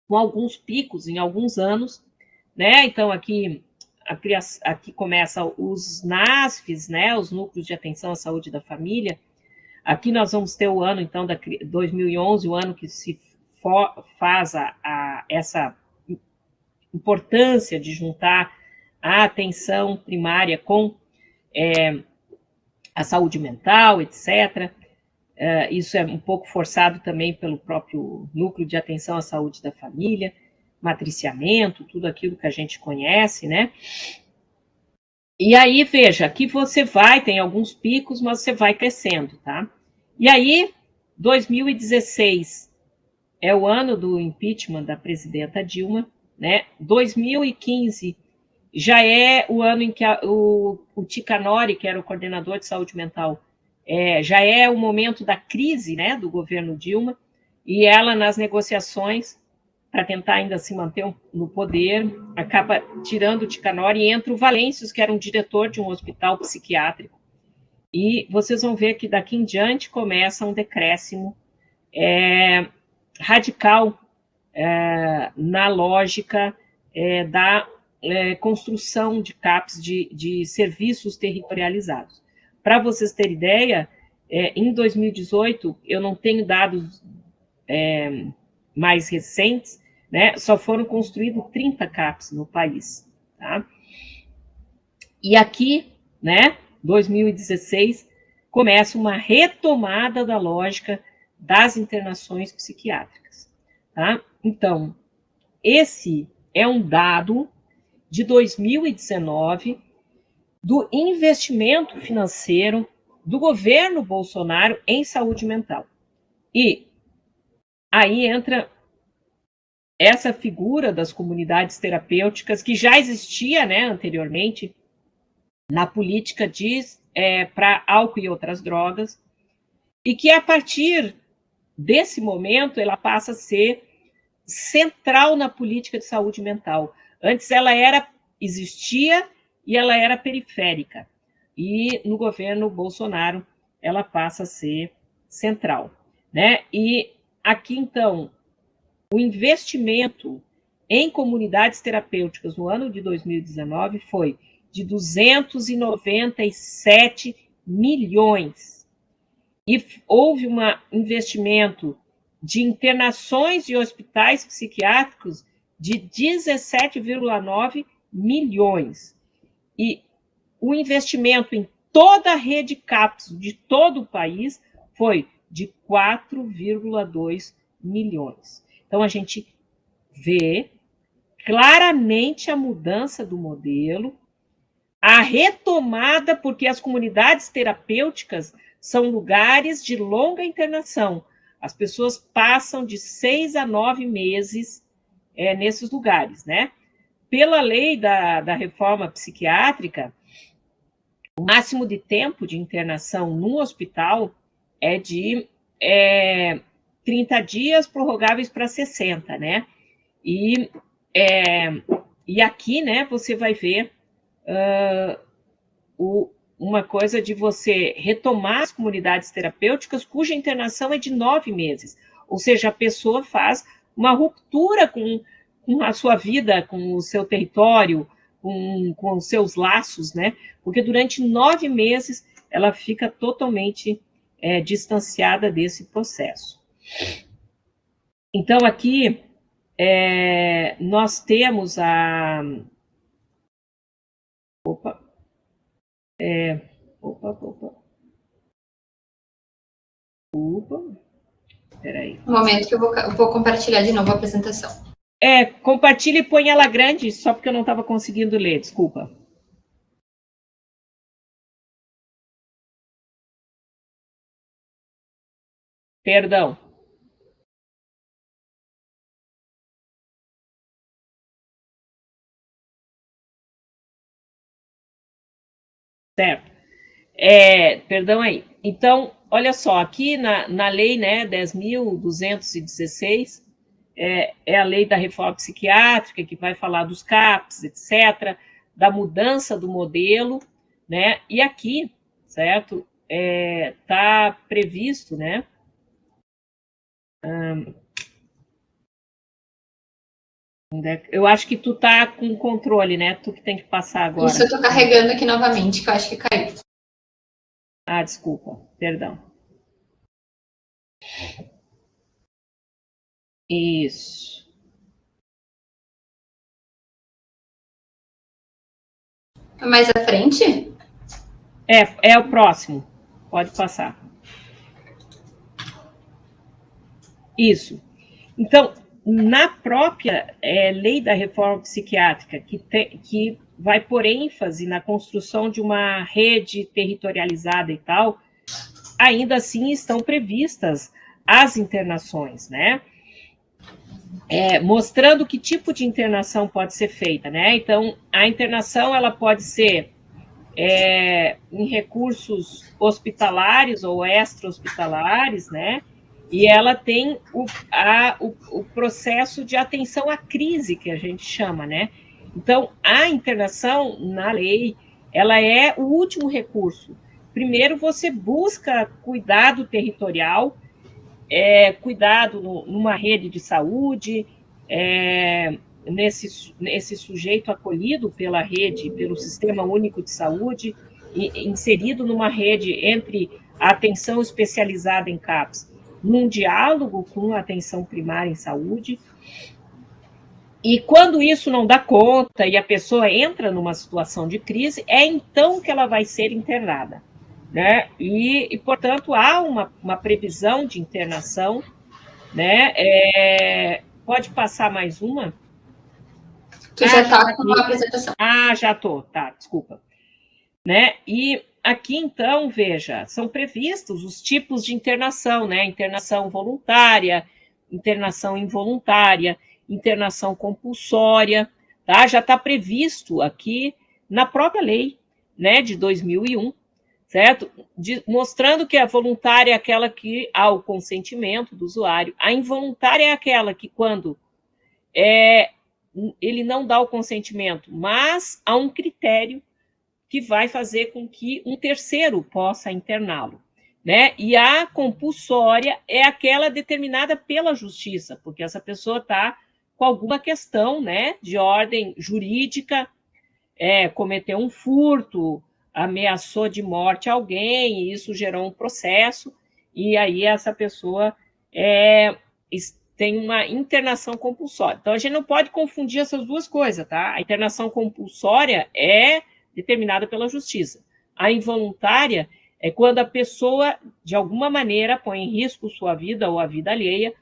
Com alguns picos em alguns anos, né? Então, aqui começa os NASFs, né? Os Núcleos de Atenção à Saúde da Família. Aqui nós vamos ter o ano, então, 2011, o ano que se faz essa importância de juntar a atenção primária com a saúde mental, etc. Isso é um pouco forçado também pelo próprio núcleo de atenção à saúde da família, matriciamento, tudo aquilo que a gente conhece, né? E aí, veja, aqui você tem alguns picos, mas você vai crescendo, tá? E aí, 2016 é o ano do impeachment da presidenta Dilma, né? 2015 já é o ano em que o Ticanori, que era o coordenador de saúde mental, já é o momento da crise, né, do governo Dilma, e ela, nas negociações, para tentar ainda se manter no poder, acaba tirando o Ticanori e entra o Valêncios, que era um diretor de um hospital psiquiátrico. E vocês vão ver que daqui em diante começa um decréscimo radical na lógica da construção de CAPs, de serviços territorializados. Para vocês terem ideia, em 2018, eu não tenho dados mais recentes, né, só foram construídos 30 CAPs no país. Tá? E aqui, né, 2016, começa uma retomada da lógica das internações psiquiátricas. Tá? Então, esse é um dado de 2019 do investimento financeiro do governo Bolsonaro em saúde mental. E aí entra essa figura das comunidades terapêuticas que já existia, né, anteriormente na política para álcool e outras drogas, e que a partir desse momento ela passa a ser central na política de saúde mental. Antes ela existia e ela era periférica. E no governo Bolsonaro ela passa a ser central, né? E aqui então o investimento em comunidades terapêuticas no ano de 2019 foi de 297 milhões. E houve um investimento de internações de hospitais psiquiátricos de 17,9 milhões. E o investimento em toda a rede CAPS de todo o país foi de 4,2 milhões. Então, a gente vê claramente a mudança do modelo, a retomada, porque as comunidades terapêuticas são lugares de longa internação. As pessoas passam de 6 a 9 meses nesses lugares, né? Pela lei da reforma psiquiátrica, o máximo de tempo de internação num hospital é de 30 dias, prorrogáveis para 60, né? E aqui, né, você vai ver uma coisa de você retomar as comunidades terapêuticas cuja internação é de 9 meses. Ou seja, a pessoa faz uma ruptura com a sua vida, com o seu território, com os seus laços, né? Porque durante 9 meses ela fica totalmente distanciada desse processo. Então, aqui nós temos a... Opa, peraí. Um momento que eu vou compartilhar de novo a apresentação. Compartilha e põe ela grande, só porque eu não estava conseguindo ler, desculpa. Perdão. Certo. Perdão aí. Então, olha só, aqui na lei, né, 10.216, é a lei da reforma psiquiátrica, que vai falar dos CAPs, etc., da mudança do modelo, né, e aqui, certo, está previsto, né, eu acho que tu tá com controle, né, tu que tem que passar agora. Isso, eu tô carregando aqui novamente, que eu acho que caiu. Ah, desculpa, perdão. Isso. Mais à frente? É o próximo. Pode passar. Isso. Então, na própria lei da reforma psiquiátrica, que vai pôr ênfase na construção de uma rede territorializada e tal, ainda assim estão previstas as internações, né? Mostrando que tipo de internação pode ser feita, né? Então, a internação ela pode ser em recursos hospitalares ou extra-hospitalares, né? E ela tem o processo de atenção à crise, que a gente chama, né? Então, a internação, na lei, ela é o último recurso. Primeiro, você busca cuidado territorial, cuidado numa rede de saúde, nesse sujeito acolhido pela rede, pelo Sistema Único de Saúde, inserido numa rede entre a atenção especializada em CAPS, num diálogo com a atenção primária em saúde. E quando isso não dá conta e a pessoa entra numa situação de crise, é então que ela vai ser internada, né? Portanto, há uma previsão de internação, né? Pode passar mais uma? Tu já está com a apresentação. Já estou, tá, desculpa. Né? E aqui, então, veja, são previstos os tipos de internação, né? Internação voluntária, internação involuntária, internação compulsória, tá? Já está previsto aqui na própria lei, né, de 2001, certo? Mostrando que a voluntária é aquela que há o consentimento do usuário, a involuntária é aquela que quando ele não dá o consentimento, mas há um critério que vai fazer com que um terceiro possa interná-lo, né? E a compulsória é aquela determinada pela justiça, porque essa pessoa está com alguma questão, né, de ordem jurídica, cometeu um furto, ameaçou de morte alguém, e isso gerou um processo, e aí essa pessoa tem uma internação compulsória. Então, a gente não pode confundir essas duas coisas, tá? A internação compulsória é determinada pela justiça. A involuntária é quando a pessoa, de alguma maneira, põe em risco sua vida ou a vida alheia,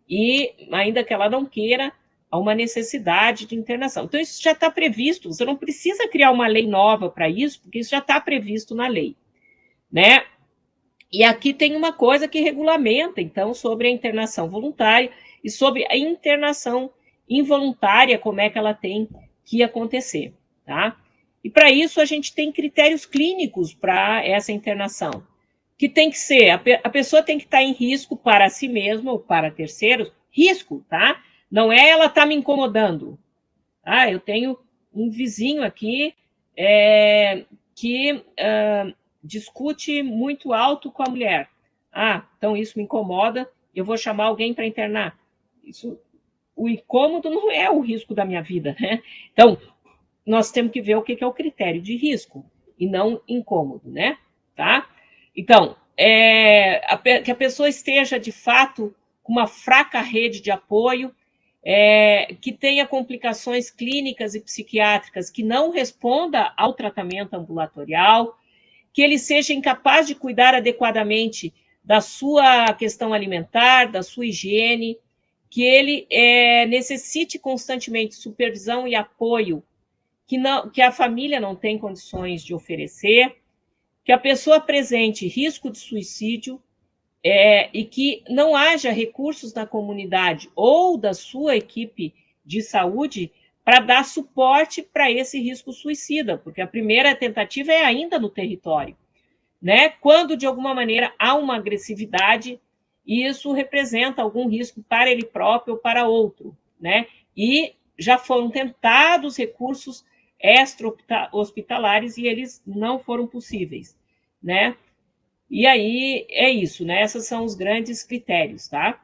e ainda que ela não queira, há uma necessidade de internação. Então, isso já está previsto, você não precisa criar uma lei nova para isso, porque isso já está previsto na lei, né? E aqui tem uma coisa que regulamenta, então, sobre a internação voluntária e sobre a internação involuntária, como é que ela tem que acontecer, tá? E para isso a gente tem critérios clínicos para essa internação, que tem que ser, a pessoa tem que estar em risco para si mesma ou para terceiros, risco, tá? Não é ela tá me incomodando. Eu tenho um vizinho aqui que discute muito alto com a mulher. Então isso me incomoda, eu vou chamar alguém para internar. O incômodo não é o risco da minha vida, né? Então, nós temos que ver o que é o critério de risco e não incômodo, né? Tá? Então, que a pessoa esteja, de fato, com uma fraca rede de apoio, que tenha complicações clínicas e psiquiátricas que não responda ao tratamento ambulatorial, que ele seja incapaz de cuidar adequadamente da sua questão alimentar, da sua higiene, que ele necessite constantemente supervisão e apoio que a família não tem condições de oferecer, que a pessoa apresente risco de suicídio e que não haja recursos na comunidade ou da sua equipe de saúde para dar suporte para esse risco suicida, porque a primeira tentativa é ainda no território, né? Quando, de alguma maneira, há uma agressividade, isso representa algum risco para ele próprio ou para outro, né? E já foram tentados recursos extra-hospitalares e eles não foram possíveis, né? E aí é isso, né? Esses são os grandes critérios, tá?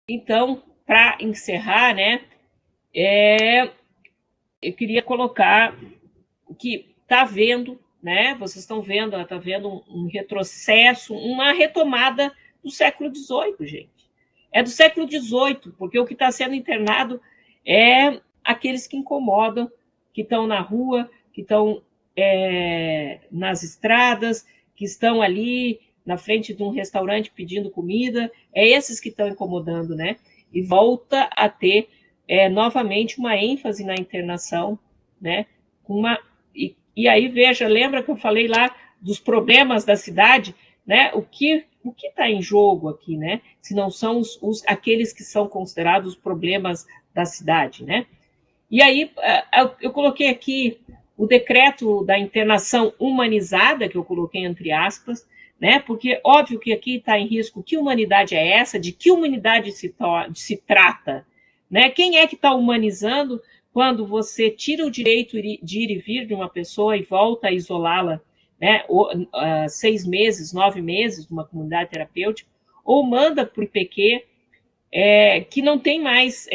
Então, para encerrar, né? Eu queria colocar que está vendo, né? Vocês estão vendo, está vendo um retrocesso, uma retomada do século XVIII, gente. É do século XVIII, porque o que está sendo internado é aqueles que incomodam, que estão na rua, que estão nas estradas, que estão ali na frente de um restaurante pedindo comida, esses que estão incomodando, né? E volta a ter novamente uma ênfase na internação, né? E aí, veja, lembra que eu falei lá dos problemas da cidade, né? O que está em jogo aqui, né? Se não são aqueles que são considerados os problemas da cidade, né? E aí eu coloquei aqui o decreto da internação humanizada, que eu coloquei entre aspas, né? Porque óbvio que aqui está em risco que humanidade é essa, de que humanidade se trata, né? Quem é que está humanizando quando você tira o direito de ir e vir de uma pessoa e volta a isolá-la, né? 6 meses, 9 meses de uma comunidade terapêutica, ou manda para o IPQ, que não tem mais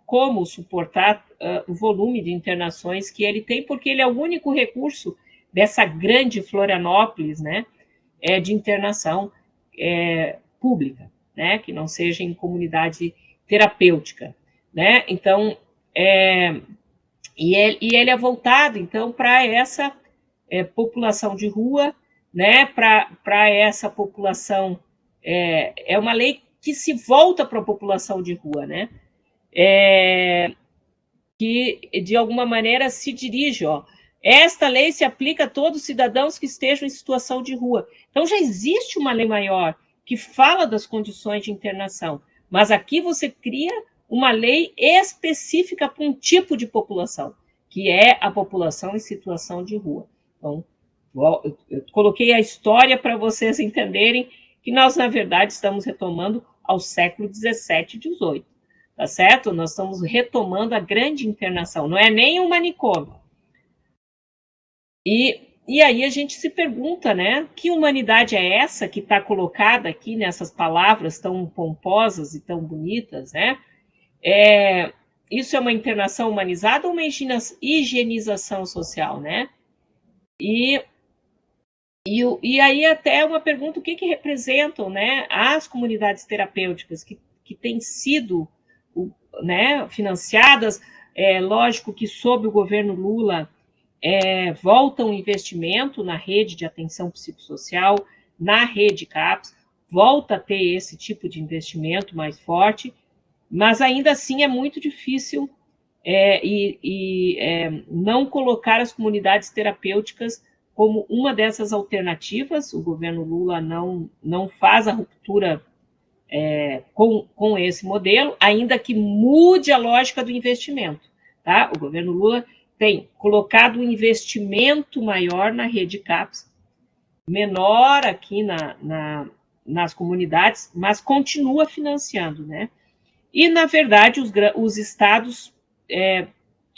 como suportar o volume de internações que ele tem, porque ele é o único recurso dessa grande Florianópolis, né, de internação pública, né, que não seja em comunidade terapêutica, né? Então, e ele é voltado, então, para essa população de rua, né, para essa população, é uma lei que se volta para a população de rua, né? Que, de alguma maneira, se dirige, esta lei se aplica a todos os cidadãos que estejam em situação de rua. Então, já existe uma lei maior que fala das condições de internação, mas aqui você cria uma lei específica para um tipo de população, que é a população em situação de rua. Então, eu coloquei a história para vocês entenderem que nós, na verdade, estamos retomando ao século XVII e XVIII. Tá certo? Nós estamos retomando a grande internação, não é nem um manicômio. E aí a gente se pergunta, né? Que humanidade é essa que está colocada aqui nessas palavras tão pomposas e tão bonitas, né? Isso é uma internação humanizada ou uma higienização social, né? E aí até uma pergunta, o que representam, né, as comunidades terapêuticas que têm sido, né, financiadas, lógico que sob o governo Lula volta um investimento na rede de atenção psicossocial, na rede CAPS, volta a ter esse tipo de investimento mais forte, mas ainda assim é muito difícil não colocar as comunidades terapêuticas como uma dessas alternativas. O governo Lula não faz a ruptura com esse modelo, ainda que mude a lógica do investimento. Tá? O governo Lula tem colocado um investimento maior na rede CAPS, menor aqui nas comunidades, mas continua financiando, né? E, na verdade, os estados,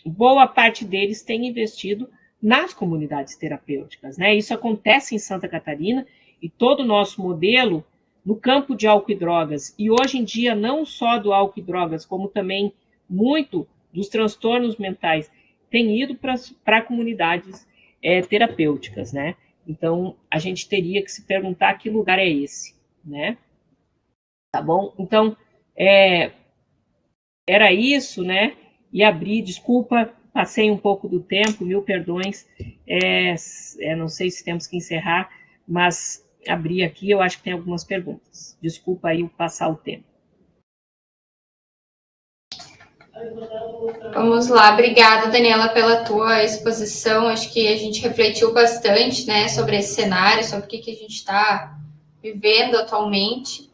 boa parte deles tem investido nas comunidades terapêuticas, né? Isso acontece em Santa Catarina, e todo o nosso modelo no campo de álcool e drogas, e hoje em dia não só do álcool e drogas, como também muito dos transtornos mentais, tem ido para comunidades terapêuticas, né? Então, a gente teria que se perguntar que lugar é esse, né? Tá bom? Então, era isso, né? E abri, desculpa, passei um pouco do tempo, mil perdões, não sei se temos que encerrar, mas abri aqui, eu acho que tem algumas perguntas. Desculpa aí passar o tempo. Vamos lá, obrigada, Daniela, pela tua exposição. Acho que a gente refletiu bastante, né, sobre esse cenário, sobre o que a gente está vivendo atualmente.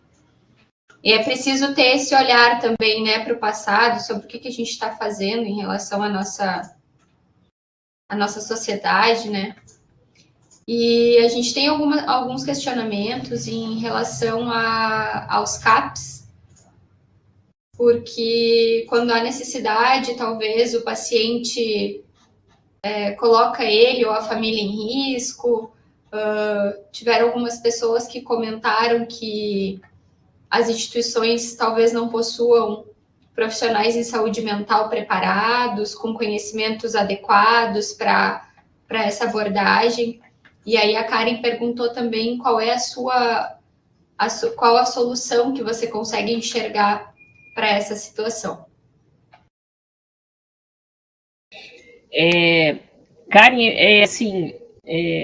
E é preciso ter esse olhar também, né, para o passado, sobre o que a gente está fazendo em relação à nossa sociedade, né? E a gente tem alguns questionamentos em relação aos CAPs, porque quando há necessidade, talvez o paciente coloca ele ou a família em risco. Tiveram algumas pessoas que comentaram que as instituições talvez não possuam profissionais em saúde mental preparados, com conhecimentos adequados para essa abordagem. E aí a Karen perguntou também qual é qual a solução que você consegue enxergar para essa situação. Karen, assim,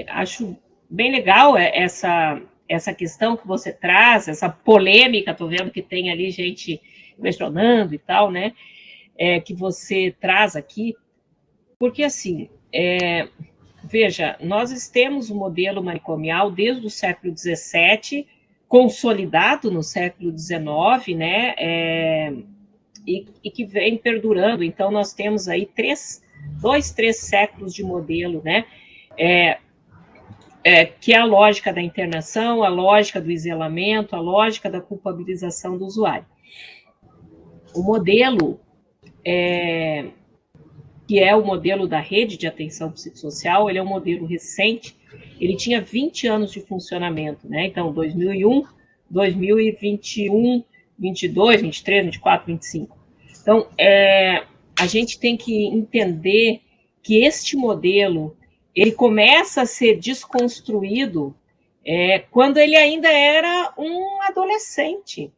acho bem legal essa questão que você traz, essa polêmica, estou vendo que tem ali gente questionando e tal, né? Que você traz aqui, porque assim, veja, nós temos um modelo manicomial desde o século XVII, consolidado no século XIX, né? E que vem perdurando. Então, nós temos aí 3 séculos de modelo, né? Que é a lógica da internação, a lógica do isolamento, a lógica da culpabilização do usuário. O modelo, que é o modelo da rede de atenção psicossocial, ele é um modelo recente, ele tinha 20 anos de funcionamento, né? Então, 2001, 2021, 22, 23, 24, 25. Então, a gente tem que entender que este modelo, ele começa a ser desconstruído quando ele ainda era um adolescente,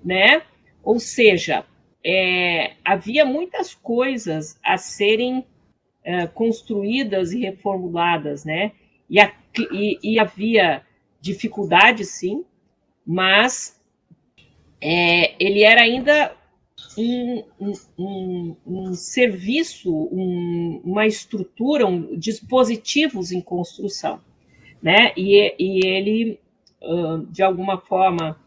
né? Ou seja, havia muitas coisas a serem construídas e reformuladas, né? E havia dificuldades, sim, mas ele era ainda um serviço, uma estrutura, dispositivos em construção, né? E ele, de alguma forma,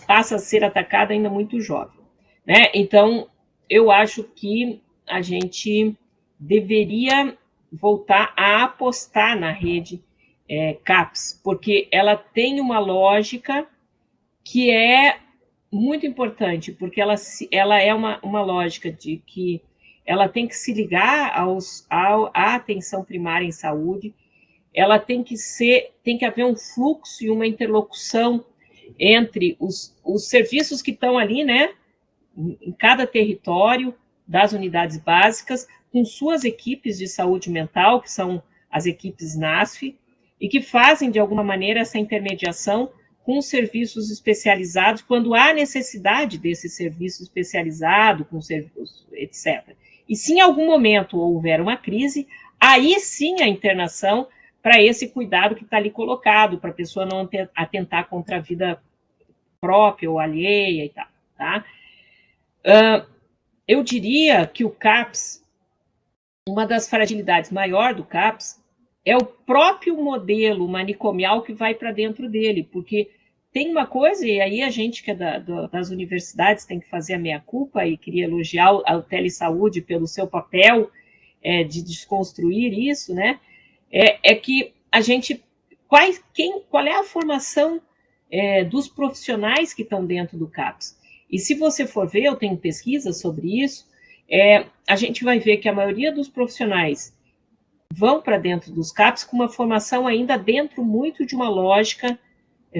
passa a ser atacado ainda muito jovem, né? Então, eu acho que a gente deveria voltar a apostar na rede CAPS, porque ela tem uma lógica que é muito importante, porque ela é uma lógica de que ela tem que se ligar à atenção primária em saúde, ela tem que haver um fluxo e uma interlocução entre os serviços que estão ali, né, em cada território das unidades básicas, com suas equipes de saúde mental, que são as equipes NASF, e que fazem, de alguma maneira, essa intermediação com serviços especializados, quando há necessidade desse serviço especializado, com serviços, etc. E se em algum momento houver uma crise, aí sim a internação para esse cuidado que está ali colocado, para a pessoa não atentar contra a vida própria ou alheia e tal, tá? Eu diria que o CAPS, uma das fragilidades maior do CAPS, é o próprio modelo manicomial que vai para dentro dele, porque tem uma coisa, e aí a gente que é das universidades tem que fazer a meia-culpa, e queria elogiar a telesaúde pelo seu papel de desconstruir isso, né? Que a gente... Qual é a formação dos profissionais que estão dentro do CAPS? E se você for ver, eu tenho pesquisas sobre isso, a gente vai ver que a maioria dos profissionais vão para dentro dos CAPS com uma formação ainda dentro muito de uma lógica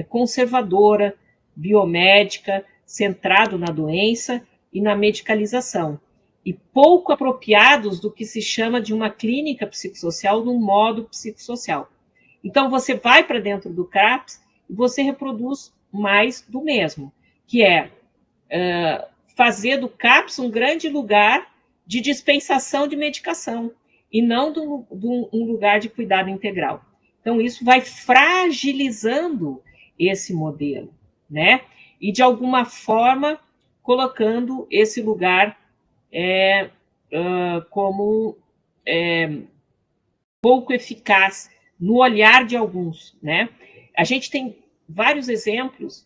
conservadora, biomédica, centrado na doença e na medicalização, e pouco apropriados do que se chama de uma clínica psicossocial, num modo psicossocial. Então, você vai para dentro do CAPS e você reproduz mais do mesmo, que é fazer do CAPS um grande lugar de dispensação de medicação, e não um lugar de cuidado integral. Então, isso vai fragilizando esse modelo, né? E, de alguma forma, colocando esse lugar como pouco eficaz no olhar de alguns, né? A gente tem vários exemplos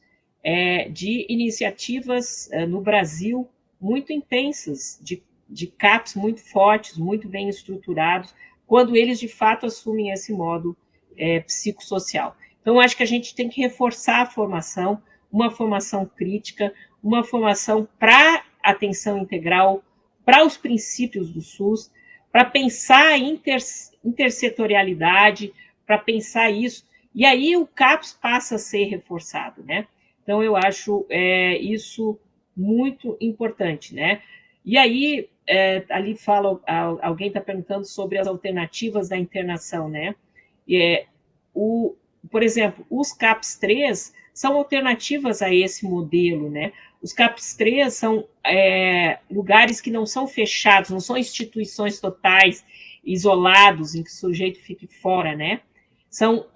de iniciativas no Brasil muito intensas, de CAPs muito fortes, muito bem estruturados, quando eles, de fato, assumem esse modo psicossocial. Então, acho que a gente tem que reforçar a formação, uma formação crítica, uma formação para atenção integral, para os princípios do SUS, para pensar a intersetorialidade, para pensar isso, e aí o CAPS passa a ser reforçado, né? Então, eu acho isso muito importante, né? E aí, ali fala, alguém está perguntando sobre as alternativas da internação, né? Por exemplo, os CAPS-3 são alternativas a esse modelo, né? Os CAPS-3 são lugares que não são fechados, não são instituições totais, isolados, em que o sujeito fique fora, né? São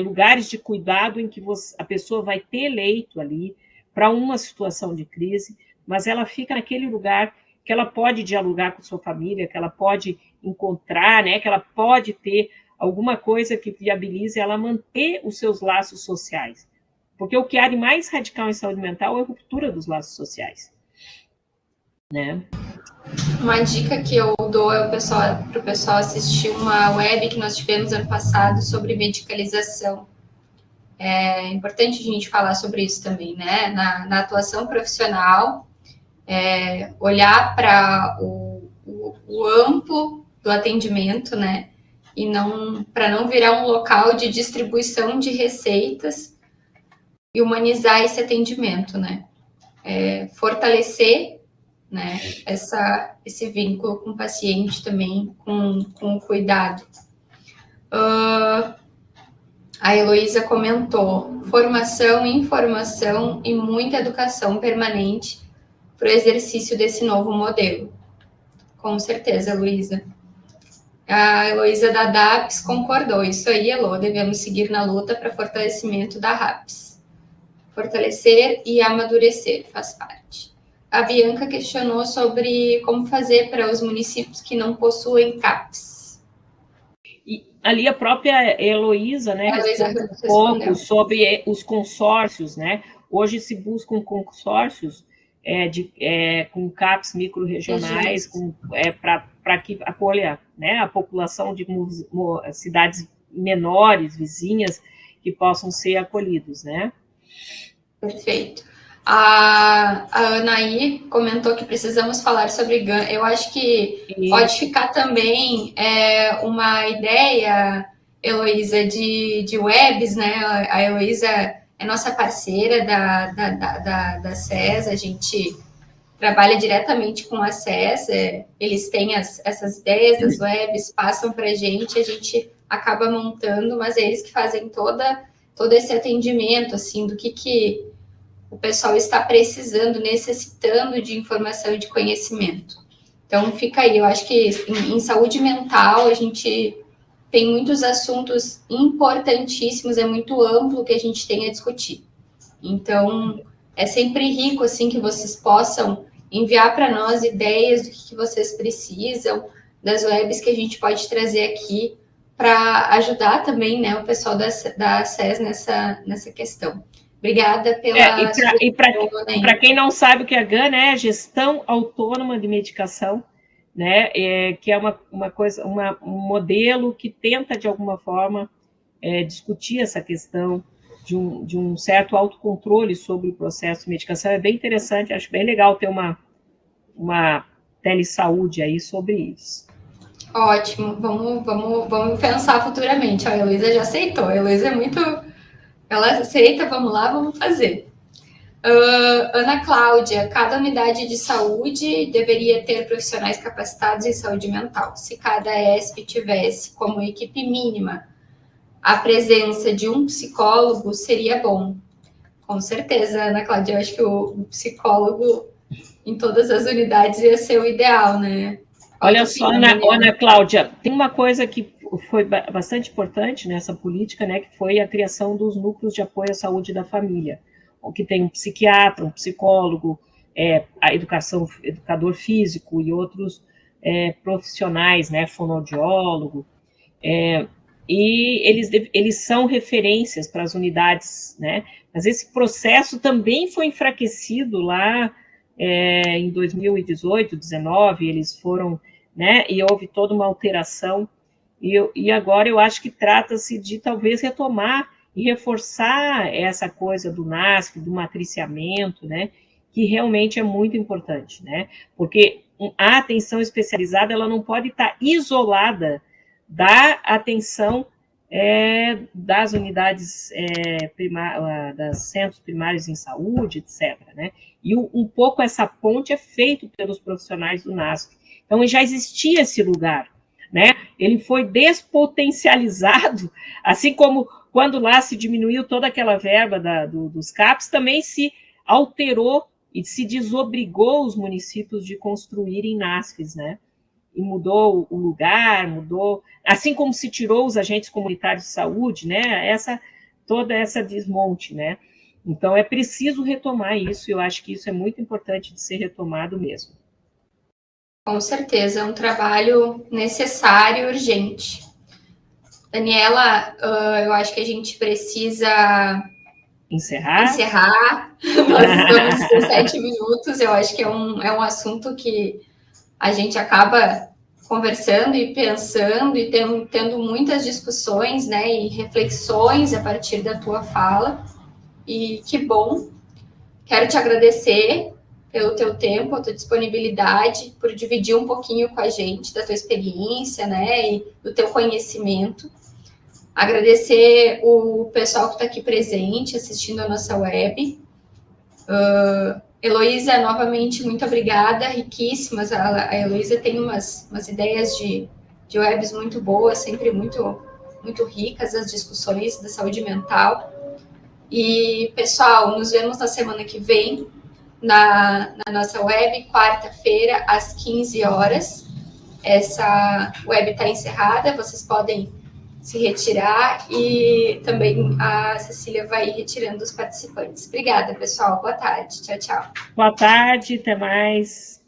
lugares de cuidado em que a pessoa vai ter leito ali para uma situação de crise, mas ela fica naquele lugar que ela pode dialogar com sua família, que ela pode encontrar, né? Que ela pode ter alguma coisa que viabilize ela manter os seus laços sociais. Porque o que há de mais radical em saúde mental é a ruptura dos laços sociais, né? Uma dica que eu dou para o pessoal assistir uma web que nós tivemos ano passado sobre medicalização. É importante a gente falar sobre isso também, né? Na atuação profissional, olhar para o amplo do atendimento, né? E para não virar um local de distribuição de receitas e humanizar esse atendimento, né? Fortalecer, né, esse vínculo com o paciente também, com o cuidado. A Heloísa comentou: formação, informação e muita educação permanente para o exercício desse novo modelo. Com certeza, Heloísa. A Heloísa da DAPS concordou. Isso aí, Elo, devemos seguir na luta para fortalecimento da RAPS. Fortalecer e amadurecer faz parte. A Bianca questionou sobre como fazer para os municípios que não possuem CAPS. E ali a própria Heloísa, né, respondeu um pouco sobre os consórcios, né? Hoje se buscam consórcios com CAPs micro-regionais para que acolha, né, a população de cidades menores, vizinhas, que possam ser acolhidos, né? Perfeito. A Anaí comentou que precisamos falar sobre GAN. Eu acho que pode ficar também uma ideia, Heloísa, de webs, né? A Heloísa é nossa parceira da SES, a gente trabalha diretamente com a SES, eles têm essas ideias das webs, passam para a gente acaba montando, mas é eles que fazem todo esse atendimento, assim, do que o pessoal está precisando, necessitando de informação e de conhecimento. Então, fica aí. Eu acho que em saúde mental a gente tem muitos assuntos importantíssimos, é muito amplo que a gente tem a discutir. Então, é sempre rico, assim, que vocês possam enviar para nós ideias do que vocês precisam, das webs que a gente pode trazer aqui para ajudar também, né, o pessoal da SES nessa questão. Obrigada pela e para quem não sabe o que é a GAN, né, é Gestão Autônoma de Medicação, né, que é um modelo que tenta, de alguma forma, discutir essa questão de um certo autocontrole sobre o processo de medicação. É bem interessante, acho bem legal ter uma telesaúde aí sobre isso. Ótimo, vamos pensar futuramente. A Heloísa já aceitou, a Heloísa é muito... Ela aceita, vamos lá, vamos fazer. Ana Cláudia, cada unidade de saúde deveria ter profissionais capacitados em saúde mental. Se cada ESP tivesse como equipe mínima a presença de um psicólogo, seria bom. Com certeza, Ana Cláudia, eu acho que o psicólogo em todas as unidades ia ser o ideal, né? Olha só, Ana Cláudia, tem uma coisa que foi bastante importante nessa política, né, que foi a criação dos núcleos de apoio à saúde da família, que tem um psiquiatra, um psicólogo, educador físico e outros profissionais, né, fonoaudiólogo, e eles são referências para as unidades, né, mas esse processo também foi enfraquecido lá em 2018, 2019, eles foram, né, e houve toda uma alteração, e agora eu acho que trata-se de talvez retomar e reforçar essa coisa do NASP, do matriciamento, né, que realmente é muito importante, né, porque a atenção especializada, ela não pode estar isolada da atenção das unidades das centros primários em saúde, etc., né, e um pouco essa ponte é feita pelos profissionais do NASP. Então, já existia esse lugar, né? Ele foi despotencializado, assim como quando lá se diminuiu toda aquela verba dos CAPs, também se alterou e se desobrigou os municípios de construírem NASFs, né? e mudou o lugar, mudou, assim como se tirou os agentes comunitários de saúde, né? Toda essa desmonte, né? Então é preciso retomar isso, e eu acho que isso é muito importante de ser retomado mesmo. Com certeza, é um trabalho necessário e urgente. Daniela, eu acho que a gente precisa encerrar. Nós estamos com 7 minutos, eu acho que é um assunto que a gente acaba conversando e pensando e tendo muitas discussões, né, e reflexões a partir da tua fala. E que bom. Quero te agradecer pelo teu tempo, a tua disponibilidade, por dividir um pouquinho com a gente da tua experiência, né, e do teu conhecimento. Agradecer o pessoal que está aqui presente, assistindo a nossa web. Heloísa, novamente, muito obrigada, riquíssimas. A Heloísa tem umas ideias de webs muito boas, sempre muito ricas, as discussões da saúde mental. E, pessoal, nos vemos na semana que vem, na nossa web, quarta-feira, às 15 horas. Essa web está encerrada, vocês podem se retirar e também a Cecília vai retirando os participantes. Obrigada, pessoal. Boa tarde. Tchau, tchau. Boa tarde, até mais.